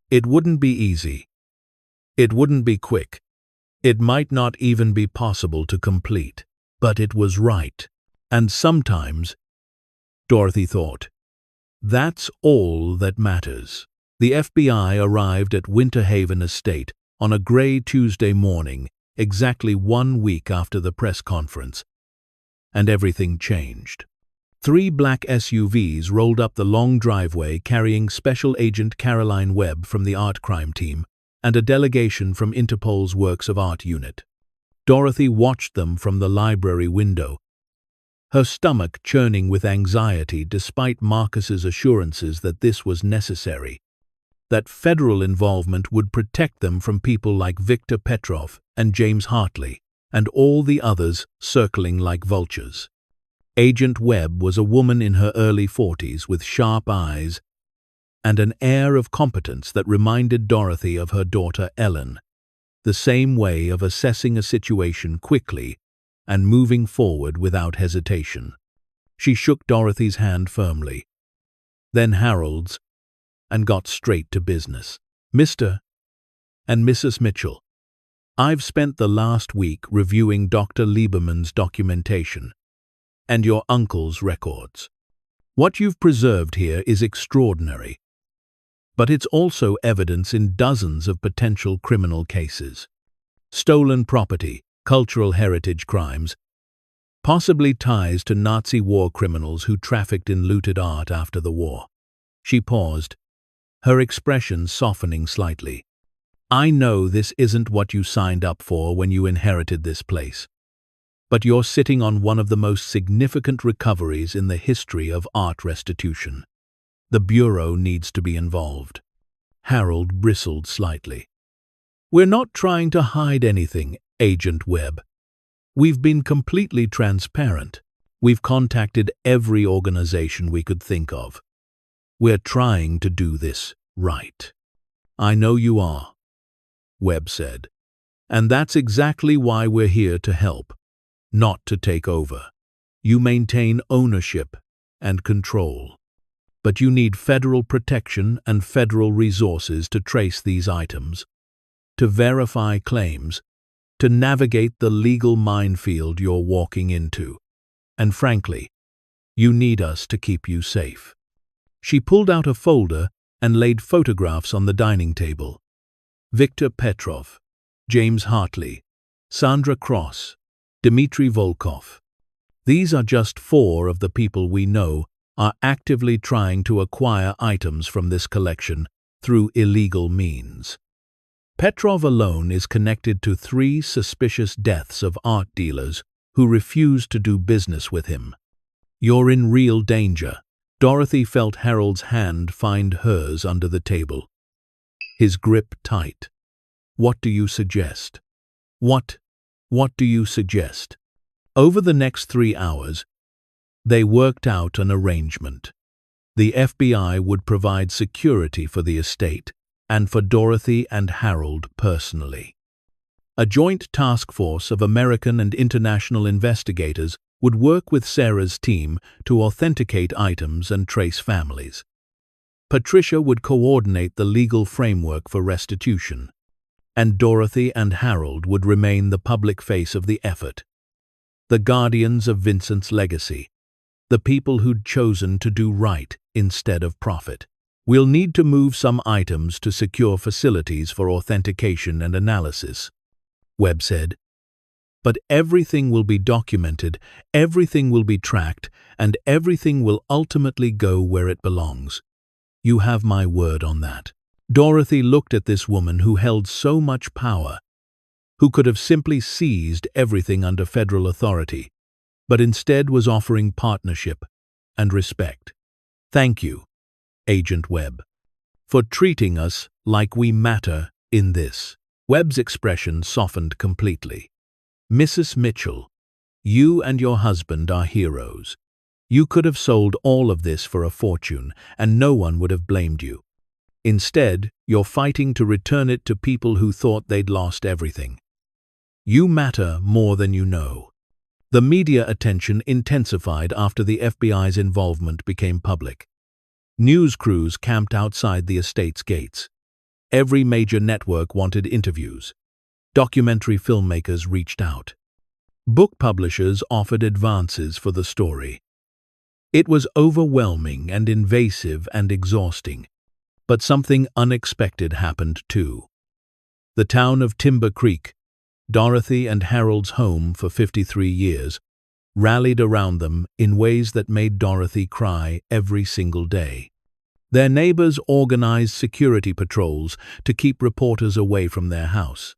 Speaker 1: It wouldn't be easy. It wouldn't be quick. It might not even be possible to complete, but it was right. And sometimes, Dorothy thought, that's all that matters. The FBI arrived at Winter Haven Estate on a grey Tuesday morning, exactly 1 week after the press conference, and everything changed. 3 black SUVs rolled up the long driveway carrying Special Agent Caroline Webb from the Art Crime Team and a delegation from Interpol's Works of Art Unit. Dorothy watched them from the library window, her stomach churning with anxiety despite Marcus's assurances that this was necessary, that federal involvement would protect them from people like Victor Petrov and James Hartley and all the others circling like vultures. Agent Webb was a woman in her early 40s with sharp eyes and an air of competence that reminded Dorothy of her daughter Ellen, the same way of assessing a situation quickly and moving forward without hesitation. She shook Dorothy's hand firmly, then Harold's, and got straight to business. "Mr. and Mrs. Mitchell, I've spent the last week reviewing Dr. Lieberman's documentation and your uncle's records. What you've preserved here is extraordinary, but it's also evidence in dozens of potential criminal cases. Stolen property, cultural heritage crimes, possibly ties to Nazi war criminals who trafficked in looted art after the war." She paused, her expression softening slightly. "I know this isn't what you signed up for when you inherited this place, but you're sitting on one of the most significant recoveries in the history of art restitution. The Bureau needs to be involved." Harold bristled slightly. "We're not trying to hide anything, Agent Webb. We've been completely transparent. We've contacted every organization we could think of. We're trying to do this right." "I know you are," Webb said. "And that's exactly why we're here to help, not to take over. You maintain ownership and control, but you need federal protection and federal resources to trace these items, to verify claims, to navigate the legal minefield you're walking into. And frankly, you need us to keep you safe." She pulled out a folder and laid photographs on the dining table. Victor Petrov, James Hartley, Sandra Cross, Dmitry Volkov. These are just 4 of the people we know are actively trying to acquire items from this collection through illegal means. Petrov alone is connected to 3 suspicious deaths of art dealers who refused to do business with him. You're in real danger. Dorothy felt Harold's hand find hers under the table. His grip tight. What do you suggest? What do you suggest? Over the next 3 hours, they worked out an arrangement. The FBI would provide security for the estate and for Dorothy and Harold personally. A joint task force of American and international investigators would work with Sarah's team to authenticate items and trace families. Patricia would coordinate the legal framework for restitution, and Dorothy and Harold would remain the public face of the effort, the guardians of Vincent's legacy, the people who'd chosen to do right instead of profit. We'll need to move some items to secure facilities for authentication and analysis, Webb said. But everything will be documented, everything will be tracked, and everything will ultimately go where it belongs. You have my word on that. Dorothy looked at this woman who held so much power, who could have simply seized everything under federal authority, but instead was offering partnership and respect. Thank you, Agent Webb, for treating us like we matter in this. Webb's expression softened completely. Mrs. Mitchell, you and your husband are heroes. You could have sold all of this for a fortune, and no one would have blamed you. Instead, you're fighting to return it to people who thought they'd lost everything. You matter more than you know. The media attention intensified after the FBI's involvement became public. News crews camped outside the estate's gates. Every major network wanted interviews. Documentary filmmakers reached out. Book publishers offered advances for the story. It was overwhelming and invasive and exhausting. But something unexpected happened too. The town of Timber Creek, Dorothy and Harold's home for 53 years, rallied around them in ways that made Dorothy cry every single day. Their neighbors organized security patrols to keep reporters away from their house.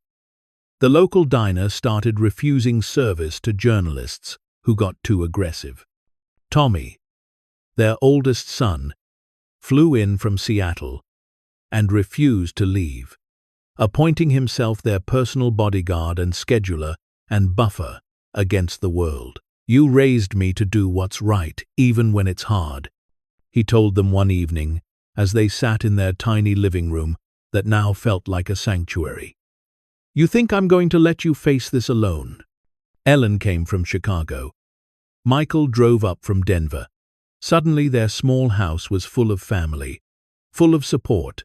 Speaker 1: The local diner started refusing service to journalists who got too aggressive. Tommy, their oldest son, flew in from Seattle and refused to leave, appointing himself their personal bodyguard and scheduler and buffer against the world. You raised me to do what's right, even when it's hard, he told them one evening as they sat in their tiny living room that now felt like a sanctuary. You think I'm going to let you face this alone? Ellen came from Chicago. Michael drove up from Denver. Suddenly their small house was full of family, full of support,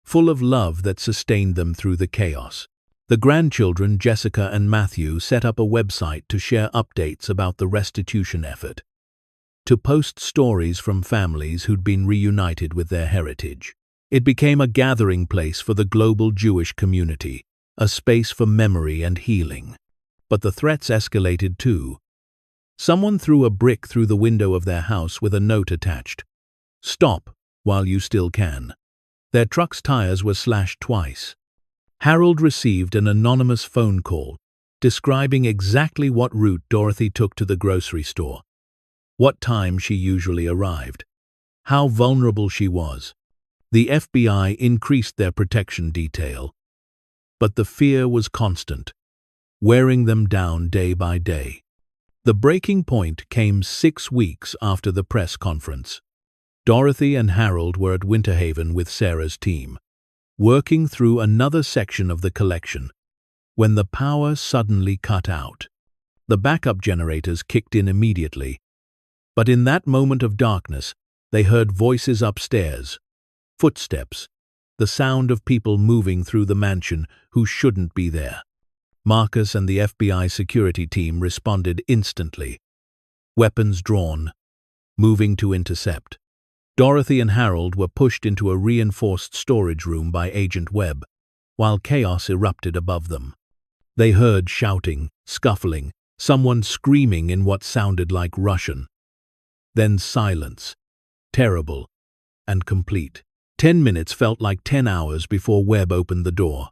Speaker 1: full of love that sustained them through the chaos. The grandchildren, Jessica and Matthew, set up a website to share updates about the restitution effort, to post stories from families who'd been reunited with their heritage. It became a gathering place for the global Jewish community, a space for memory and healing. But the threats escalated too. Someone threw a brick through the window of their house with a note attached. Stop while you still can. Their truck's tires were slashed twice. Harold received an anonymous phone call describing exactly what route Dorothy took to the grocery store, what time she usually arrived, how vulnerable she was. The FBI increased their protection detail, but the fear was constant, wearing them down day by day. The breaking point came 6 weeks after the press conference. Dorothy and Harold were at Winter Haven with Sarah's team, working through another section of the collection, when the power suddenly cut out. The backup generators kicked in immediately, but in that moment of darkness, they heard voices upstairs, footsteps, the sound of people moving through the mansion who shouldn't be there. Marcus and the FBI security team responded instantly, weapons drawn, moving to intercept. Dorothy and Harold were pushed into a reinforced storage room by Agent Webb, while chaos erupted above them. They heard shouting, scuffling, someone screaming in what sounded like Russian. Then silence, terrible and complete. 10 minutes felt like 10 hours before Webb opened the door.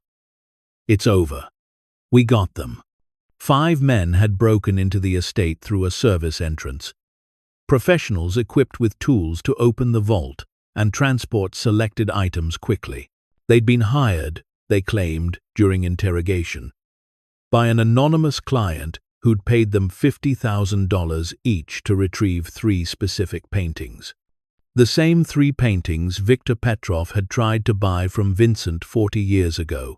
Speaker 1: It's over. We got them. 5 men had broken into the estate through a service entrance. Professionals equipped with tools to open the vault and transport selected items quickly. They'd been hired, they claimed, during interrogation, by an anonymous client who'd paid them $50,000 each to retrieve 3 specific paintings. The same 3 paintings Viktor Petrov had tried to buy from Vincent 40 years ago.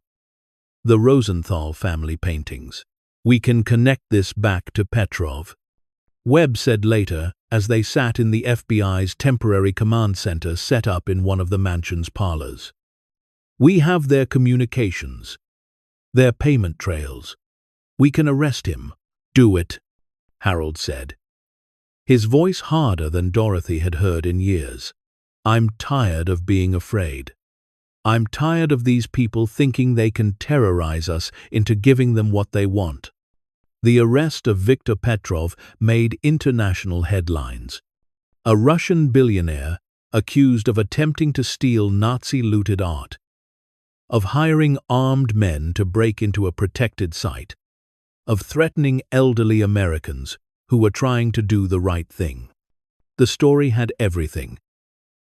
Speaker 1: The Rosenthal family paintings. We can connect this back to Petrov, Webb said later as they sat in the FBI's temporary command center set up in one of the mansion's parlors. We have their communications, their payment trails. We can arrest him. Do it, Harold said, his voice harder than Dorothy had heard in years. I'm tired of being afraid. I'm tired of these people thinking they can terrorize us into giving them what they want. The arrest of Viktor Petrov made international headlines. A Russian billionaire accused of attempting to steal Nazi-looted art, of hiring armed men to break into a protected site, of threatening elderly Americans who were trying to do the right thing. The story had everything: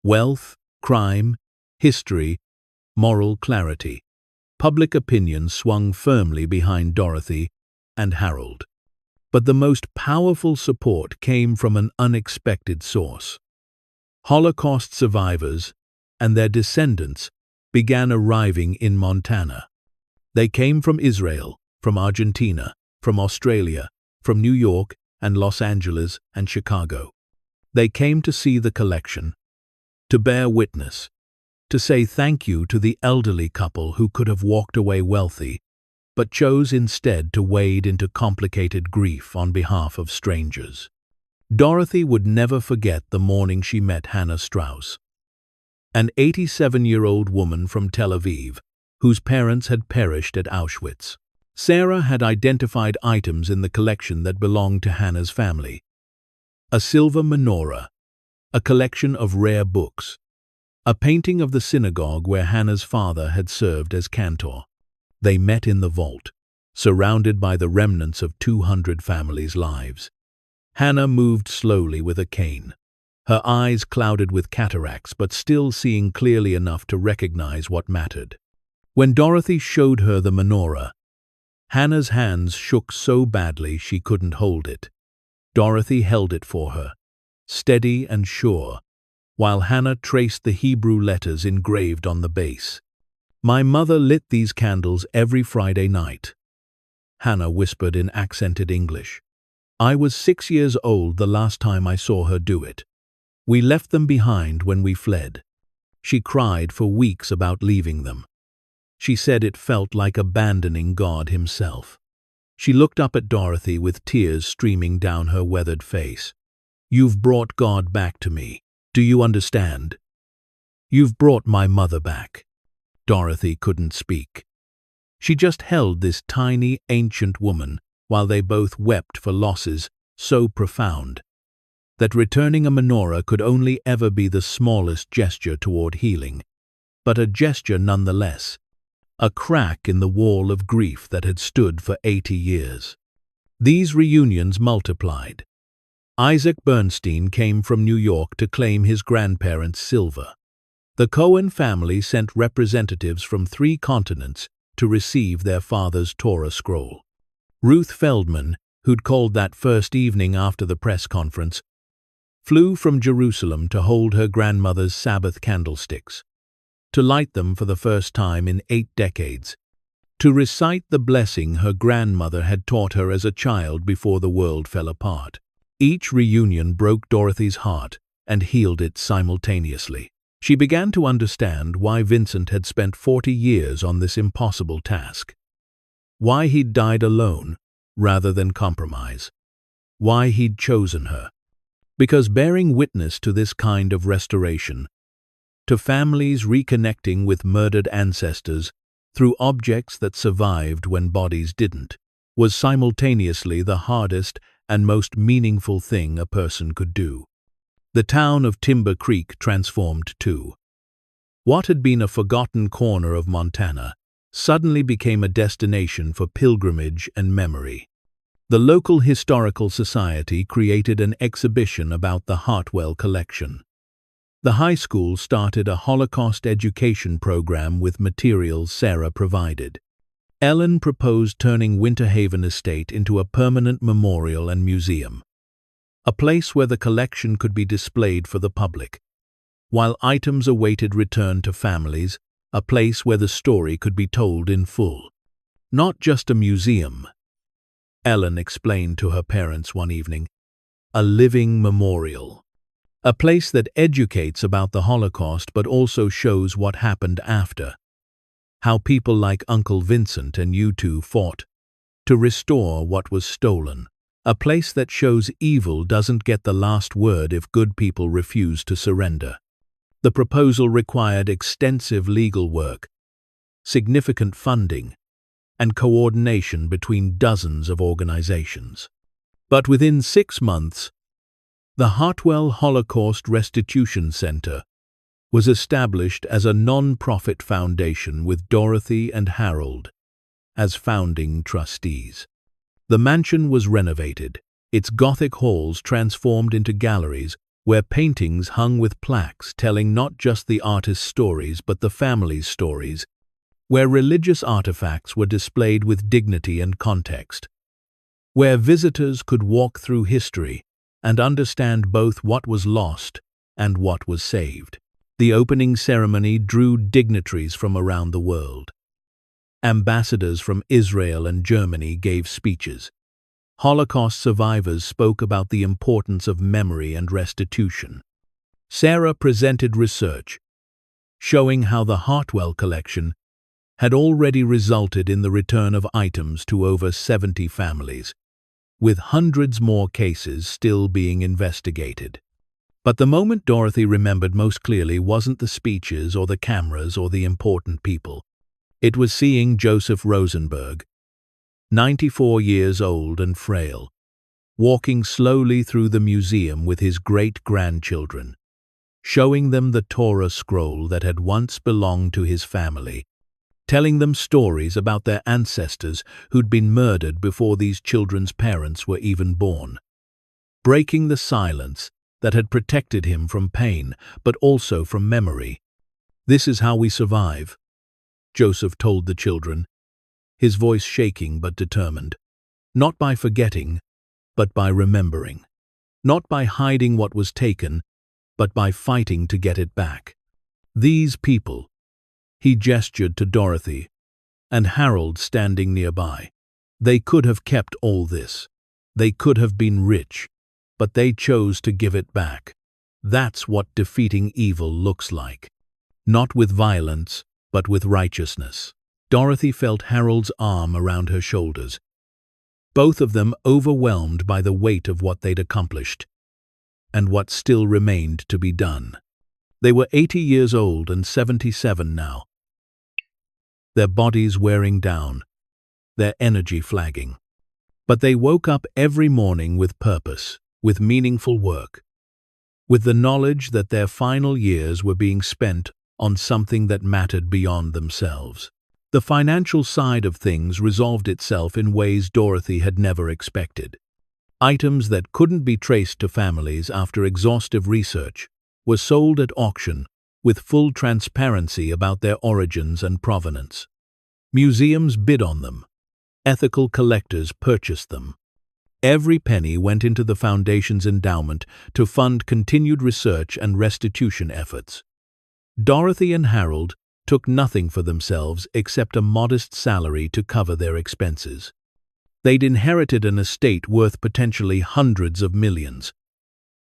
Speaker 1: wealth, crime, history, moral clarity. Public opinion swung firmly behind Dorothy and Harold. But the most powerful support came from an unexpected source. Holocaust survivors and their descendants began arriving in Montana. They came from Israel, from Argentina, from Australia, from New York and Los Angeles and Chicago. They came to see the collection, to bear witness, to say thank you to the elderly couple who could have walked away wealthy, but chose instead to wade into complicated grief on behalf of strangers. Dorothy would never forget the morning she met Hannah Strauss, an 87-year-old woman from Tel Aviv, whose parents had perished at Auschwitz. Sarah had identified items in the collection that belonged to Hannah's family: a silver menorah, a collection of rare books, a painting of the synagogue where Hannah's father had served as cantor. They met in the vault, surrounded by the remnants of 200 families' lives. Hannah moved slowly with a cane, her eyes clouded with cataracts but still seeing clearly enough to recognize what mattered. When Dorothy showed her the menorah, Hannah's hands shook so badly she couldn't hold it. Dorothy held it for her, steady and sure, while Hannah traced the Hebrew letters engraved on the base. My mother lit these candles every Friday night, Hannah whispered in accented English. I was 6 years old the last time I saw her do it. We left them behind when we fled. She cried for weeks about leaving them. She said it felt like abandoning God himself. She looked up at Dorothy with tears streaming down her weathered face. You've brought God back to me. Do you understand? You've brought my mother back. Dorothy couldn't speak. She just held this tiny, ancient woman while they both wept for losses so profound that returning a menorah could only ever be the smallest gesture toward healing, but a gesture nonetheless, a crack in the wall of grief that had stood for 80 years. These reunions multiplied. Isaac Bernstein came from New York to claim his grandparents' silver. The Cohen family sent representatives from 3 continents to receive their father's Torah scroll. Ruth Feldman, who'd called that first evening after the press conference, flew from Jerusalem to hold her grandmother's Sabbath candlesticks, to light them for the first time in 8 decades, to recite the blessing her grandmother had taught her as a child before the world fell apart. Each reunion broke Dorothy's heart and healed it simultaneously. She began to understand why Vincent had spent 40 years on this impossible task. Why he'd died alone rather than compromise. Why he'd chosen her. Because bearing witness to this kind of restoration, to families reconnecting with murdered ancestors through objects that survived when bodies didn't, was simultaneously the hardest and most meaningful thing a person could do. The town of Timber Creek transformed too. What had been a forgotten corner of Montana suddenly became a destination for pilgrimage and memory. The local historical society created an exhibition about the Hartwell collection. The high school started a Holocaust education program with materials Sarah provided. Ellen proposed turning Winter Haven Estate into a permanent memorial and museum, a place where the collection could be displayed for the public, while items awaited return to families, a place where the story could be told in full. Not just a museum, Ellen explained to her parents one evening, a living memorial. A place that educates about the Holocaust but also shows what happened after. How people like Uncle Vincent and U2 fought to restore what was stolen. A place that shows evil doesn't get the last word if good people refuse to surrender. The proposal required extensive legal work, significant funding, and coordination between dozens of organizations. But within 6 months, the Hartwell Holocaust Restitution Center was established as a non-profit foundation with Dorothy and Harold as founding trustees. The mansion was renovated, its Gothic halls transformed into galleries where paintings hung with plaques telling not just the artist's stories but the family's stories, where religious artifacts were displayed with dignity and context, where visitors could walk through history and understand both what was lost and what was saved. The opening ceremony drew dignitaries from around the world. Ambassadors from Israel and Germany gave speeches. Holocaust survivors spoke about the importance of memory and restitution. Sarah presented research showing how the Hartwell collection had already resulted in the return of items to over 70 families, with hundreds more cases still being investigated. But the moment Dorothy remembered most clearly wasn't the speeches or the cameras or the important people. It was seeing Joseph Rosenberg, 94 years old and frail, walking slowly through the museum with his great-grandchildren, showing them the Torah scroll that had once belonged to his family, telling them stories about their ancestors who'd been murdered before these children's parents were even born, breaking the silence that had protected him from pain, but also from memory. "This is how we survive," Joseph told the children, his voice shaking but determined. "Not by forgetting, but by remembering. Not by hiding what was taken, but by fighting to get it back. These people," he gestured to Dorothy and Harold standing nearby, "they could have kept all this. They could have been rich, but they chose to give it back. That's what defeating evil looks like. Not with violence, but with righteousness." Dorothy felt Harold's arm around her shoulders, both of them overwhelmed by the weight of what they'd accomplished and what still remained to be done. They were 80 years old and 77 now, their bodies wearing down, their energy flagging. But they woke up every morning with purpose, with meaningful work, with the knowledge that their final years were being spent on something that mattered beyond themselves. The financial side of things resolved itself in ways Dorothy had never expected. Items that couldn't be traced to families after exhaustive research were sold at auction with full transparency about their origins and provenance. Museums bid on them. Ethical collectors purchased them. Every penny went into the Foundation's endowment to fund continued research and restitution efforts. Dorothy and Harold took nothing for themselves except a modest salary to cover their expenses. They'd inherited an estate worth potentially hundreds of millions.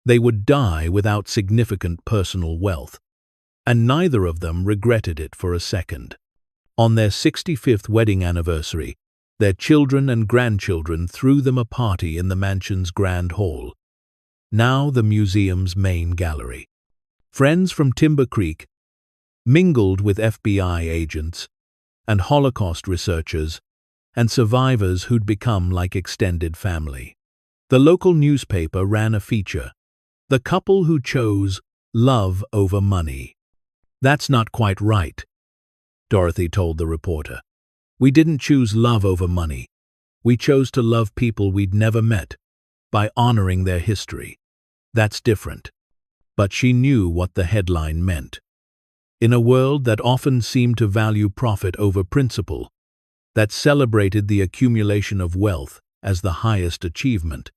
Speaker 1: They would die without significant personal wealth, and neither of them regretted it for a second. On their 65th wedding anniversary, their children and grandchildren threw them a party in the mansion's grand hall, now the museum's main gallery. Friends from Timber Creek mingled with FBI agents and Holocaust researchers and survivors who'd become like extended family. The local newspaper ran a feature, "The Couple Who Chose Love Over Money." "That's not quite right," Dorothy told the reporter. "We didn't choose love over money. We chose to love people we'd never met, by honoring their history. That's different." But she knew what the headline meant. In a world that often seemed to value profit over principle, that celebrated the accumulation of wealth as the highest achievement,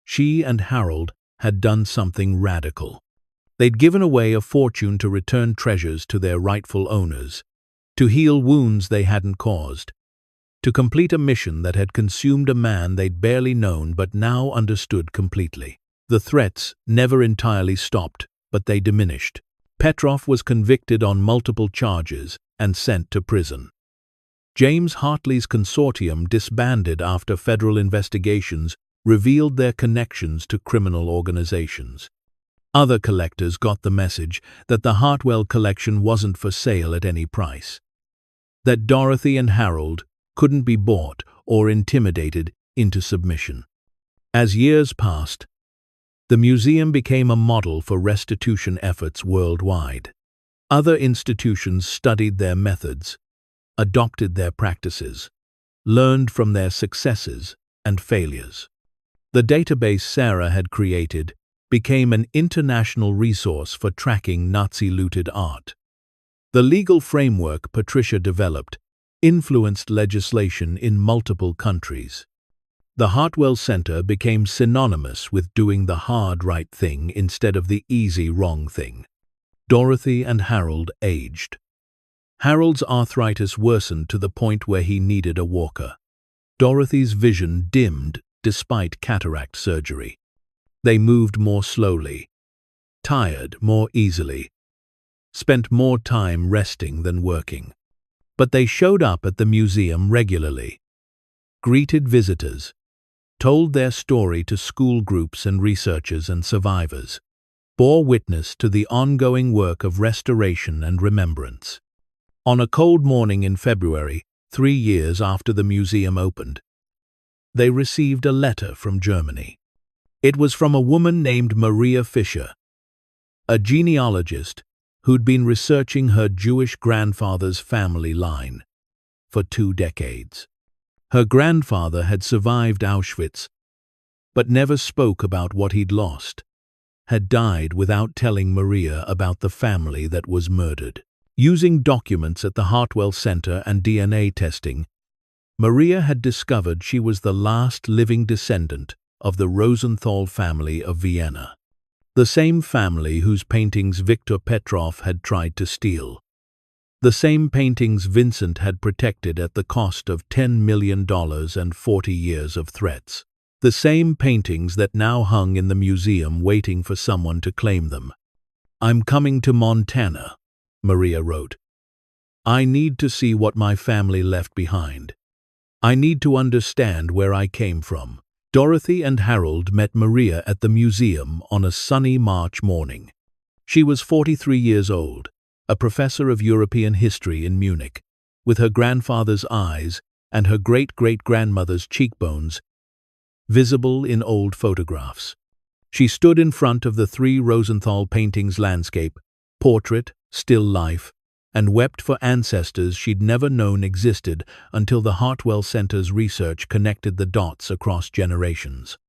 Speaker 1: she and Harold had done something radical. They'd given away a fortune to return treasures to their rightful owners, to heal wounds they hadn't caused, to complete a mission that had consumed a man they'd barely known but now understood completely. The threats never entirely stopped, but they diminished. Petrov was convicted on multiple charges and sent to prison. James Hartley's consortium disbanded after federal investigations revealed their connections to criminal organizations. Other collectors got the message that the Hartwell collection wasn't for sale at any price, that Dorothy and Harold couldn't be bought or intimidated into submission. As years passed, the museum became a model for restitution efforts worldwide. Other institutions studied their methods, adopted their practices, learned from their successes and failures. The database Sarah had created became an international resource for tracking Nazi-looted art. The legal framework Patricia developed influenced legislation in multiple countries. The Hartwell Center became synonymous with doing the hard right thing instead of the easy wrong thing. Dorothy and Harold aged. Harold's arthritis worsened to the point where he needed a walker. Dorothy's vision dimmed despite cataract surgery. They moved more slowly, tired more easily, spent more time resting than working. But they showed up at the museum regularly, greeted visitors, told their story to school groups and researchers and survivors, bore witness to the ongoing work of restoration and remembrance. On a cold morning in February, 3 years after the museum opened, they received a letter from Germany. It was from a woman named Maria Fischer, a genealogist who'd been researching her Jewish grandfather's family line for 2 decades. Her grandfather had survived Auschwitz, but never spoke about what he'd lost, had died without telling Maria about the family that was murdered. Using documents at the Hartwell Center and DNA testing, Maria had discovered she was the last living descendant of the Rosenthal family of Vienna, the same family whose paintings Viktor Petrov had tried to steal. The same paintings Vincent had protected at the cost of $10 million and 40 years of threats. The same paintings that now hung in the museum waiting for someone to claim them. "I'm coming to Montana," Maria wrote. "I need to see what my family left behind. I need to understand where I came from." Dorothy and Harold met Maria at the museum on a sunny March morning. She was 43 years old, a professor of European history in Munich, with her grandfather's eyes and her great-great-grandmother's cheekbones visible in old photographs. She stood in front of the 3 Rosenthal paintings: landscape, portrait, still life, and wept for ancestors she'd never known existed until the Hartwell Center's research connected the dots across generations.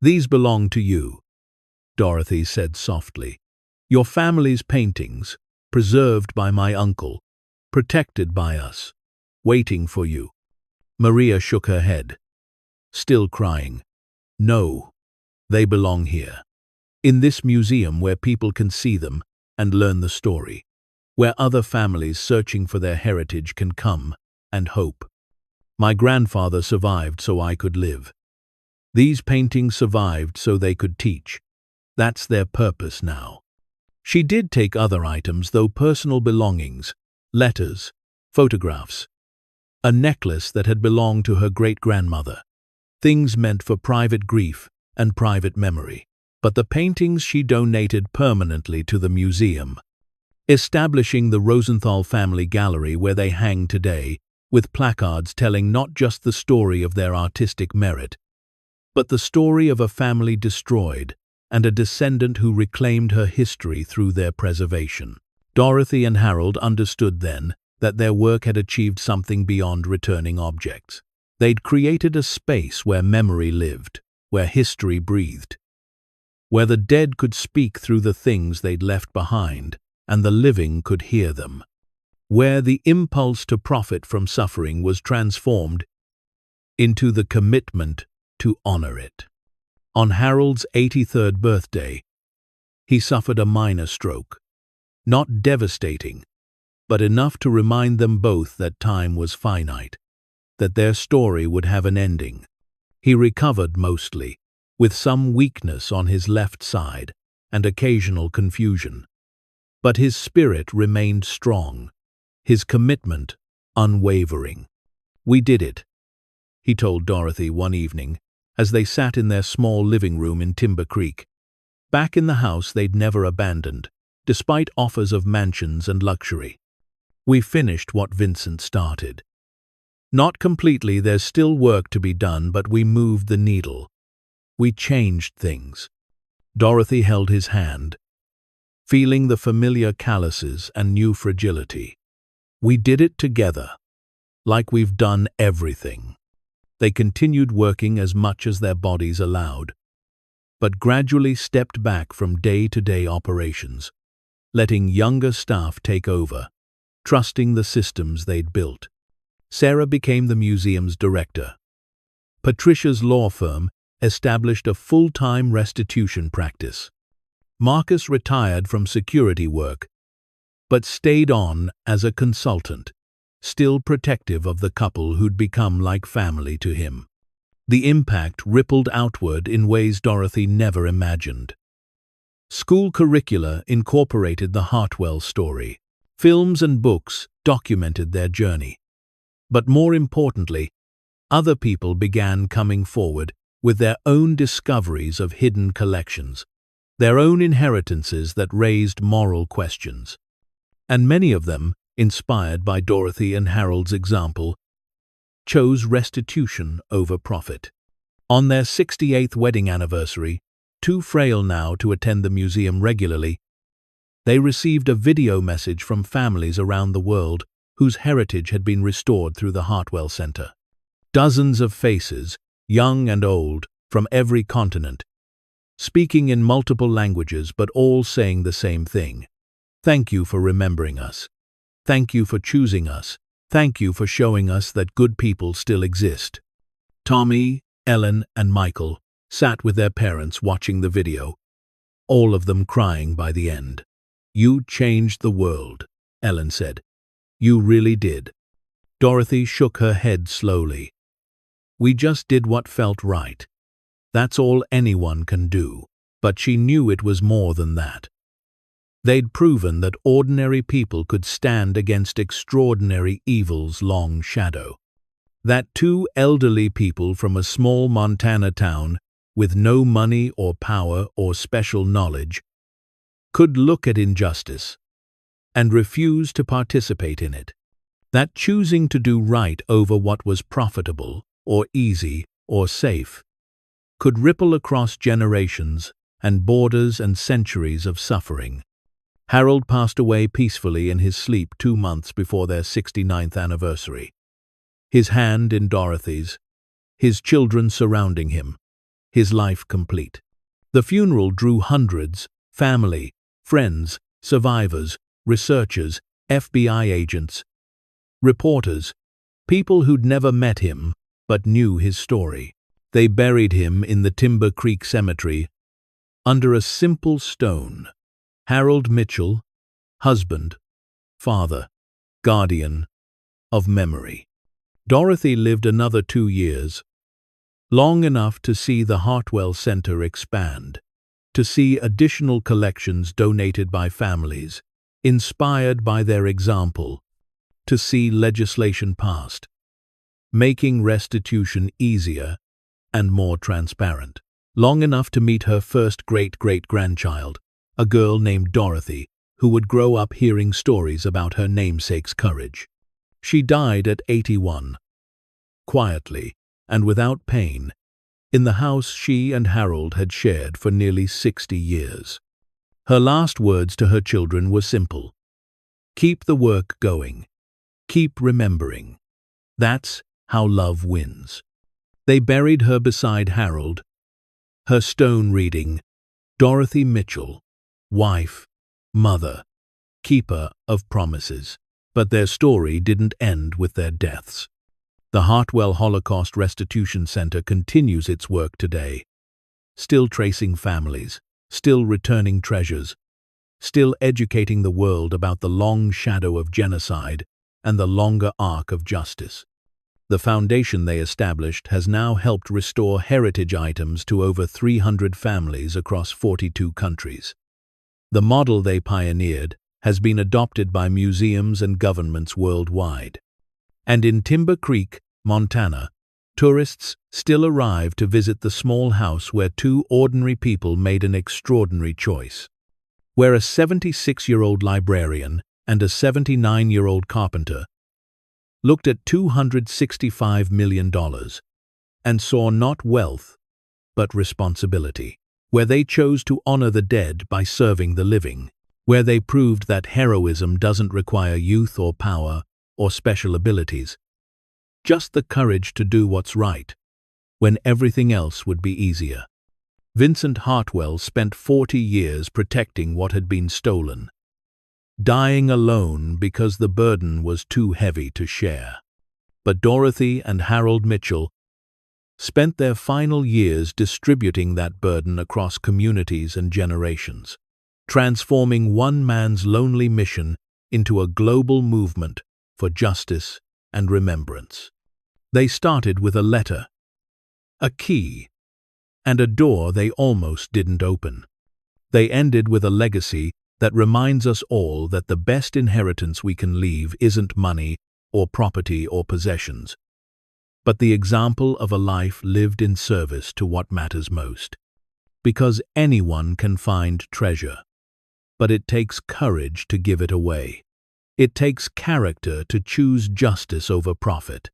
Speaker 1: "These belong to you," Dorothy said softly. "Your family's paintings, preserved by my uncle, protected by us, waiting for you." Maria shook her head, still crying. "No, they belong here. In this museum where people can see them and learn the story, where other families searching for their heritage can come and hope. My grandfather survived so I could live. These paintings survived so they could teach. That's their purpose now." She did take other items, though: personal belongings, letters, photographs, a necklace that had belonged to her great-grandmother, things meant for private grief and private memory. But the paintings she donated permanently to the museum, establishing the Rosenthal Family Gallery where they hang today with placards telling not just the story of their artistic merit, but the story of a family destroyed and a descendant who reclaimed her history through their preservation. Dorothy and Harold understood then that their work had achieved something beyond returning objects. They'd created a space where memory lived, where history breathed, where the dead could speak through the things they'd left behind, and the living could hear them, where the impulse to profit from suffering was transformed into the commitment to honor it. On Harold's 83rd birthday, he suffered a minor stroke, not devastating, but enough to remind them both that time was finite, that their story would have an ending. He recovered mostly, with some weakness on his left side and occasional confusion. But his spirit remained strong, his commitment unwavering. "We did it," he told Dorothy one evening, as they sat in their small living room in Timber Creek, back in the house they'd never abandoned, despite offers of mansions and luxury. "We finished what Vincent started. Not completely, there's still work to be done, but we moved the needle. We changed things." Dorothy held his hand, feeling the familiar calluses and new fragility. "We did it together, like we've done everything." They continued working as much as their bodies allowed, but gradually stepped back from day-to-day operations, letting younger staff take over, trusting the systems they'd built. Sarah became the museum's director. Patricia's law firm established a full-time restitution practice. Marcus retired from security work, but stayed on as a consultant, still protective of the couple who'd become like family to him. The impact rippled outward in ways Dorothy never imagined. School curricula incorporated the Hartwell story. Films and books documented their journey. But more importantly, other people began coming forward with their own discoveries of hidden collections, their own inheritances that raised moral questions. And many of them, inspired by Dorothy and Harold's example, chose restitution over profit. On their 68th wedding anniversary, too frail now to attend the museum regularly, they received a video message from families around the world whose heritage had been restored through the Hartwell Center. Dozens of faces, young and old, from every continent, speaking in multiple languages but all saying the same thing. "Thank you for remembering us. Thank you for choosing us. Thank you for showing us that good people still exist." Tommy, Ellen, and Michael sat with their parents watching the video, all of them crying by the end. "You changed the world," Ellen said. "You really did." Dorothy shook her head slowly. "We just did what felt right. That's all anyone can do." But she knew it was more than that. They'd proven that ordinary people could stand against extraordinary evil's long shadow. That two elderly people from a small Montana town, with no money or power or special knowledge, could look at injustice and refuse to participate in it. That choosing to do right over what was profitable or easy or safe could ripple across generations and borders and centuries of suffering. Harold passed away peacefully in his sleep 2 months before their 69th anniversary. His hand in Dorothy's, his children surrounding him, his life complete. The funeral drew hundreds, family, friends, survivors, researchers, FBI agents, reporters, people who'd never met him but knew his story. They buried him in the Timber Creek Cemetery under a simple stone. Harold Mitchell, husband, father, guardian of memory. Dorothy lived another 2 years, long enough to see the Hartwell Center expand, to see additional collections donated by families, inspired by their example, to see legislation passed, making restitution easier and more transparent. Long enough to meet her first great-great-grandchild, a girl named Dorothy, who would grow up hearing stories about her namesake's courage. She died at 81, quietly and without pain, in the house she and Harold had shared for nearly 60 years. Her last words to her children were simple: "Keep the work going. Keep remembering. That's how love wins." They buried her beside Harold, her stone reading, "Dorothy Mitchell, wife, mother, keeper of promises." But their story didn't end with their deaths. The Hartwell Holocaust Restitution Center continues its work today, still tracing families, still returning treasures, still educating the world about the long shadow of genocide and the longer arc of justice. The foundation they established has now helped restore heritage items to over 300 families across 42 countries. The model they pioneered has been adopted by museums and governments worldwide. And in Timber Creek, Montana, tourists still arrive to visit the small house where two ordinary people made an extraordinary choice. Where a 76-year-old librarian and a 79-year-old carpenter looked at $265 million and saw not wealth, but responsibility. Where they chose to honor the dead by serving the living. Where they proved that heroism doesn't require youth or power or special abilities, just the courage to do what's right, when everything else would be easier. Vincent Hartwell spent 40 years protecting what had been stolen, dying alone because the burden was too heavy to share. But Dorothy and Harold Mitchell spent their final years distributing that burden across communities and generations, transforming one man's lonely mission into a global movement for justice and remembrance. They started with a letter, a key, and a door they almost didn't open. They ended with a legacy that reminds us all that the best inheritance we can leave isn't money or property or possessions, but the example of a life lived in service to what matters most. Because anyone can find treasure, but it takes courage to give it away. It takes character to choose justice over profit.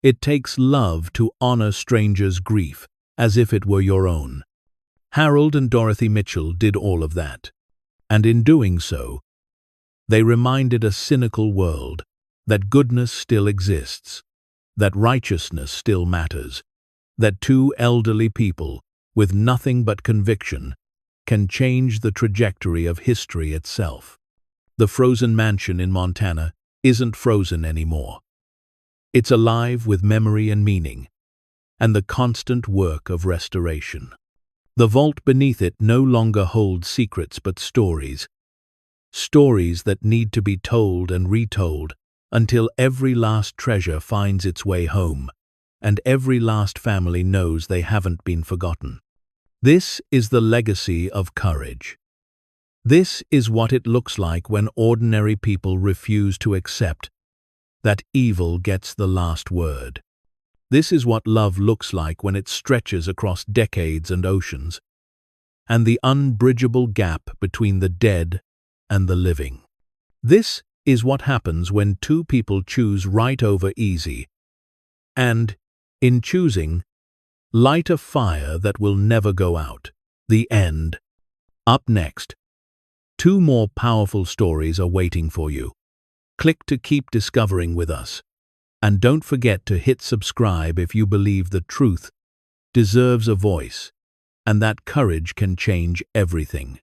Speaker 1: It takes love to honor strangers' grief as if it were your own. Harold and Dorothy Mitchell did all of that. And in doing so, they reminded a cynical world that goodness still exists, that righteousness still matters, that two elderly people with nothing but conviction can change the trajectory of history itself. The frozen mansion in Montana isn't frozen anymore. It's alive with memory and meaning, and the constant work of restoration. The vault beneath it no longer holds secrets but stories. Stories that need to be told and retold until every last treasure finds its way home, and every last family knows they haven't been forgotten. This is the legacy of courage. This is what it looks like when ordinary people refuse to accept that evil gets the last word. This is what love looks like when it stretches across decades and oceans, and the unbridgeable gap between the dead and the living. This is what happens when two people choose right over easy, and, in choosing, light a fire that will never go out. The end. Up next, two more powerful stories are waiting for you. Click to keep discovering with us. And don't forget to hit subscribe if you believe the truth deserves a voice, and that courage can change everything.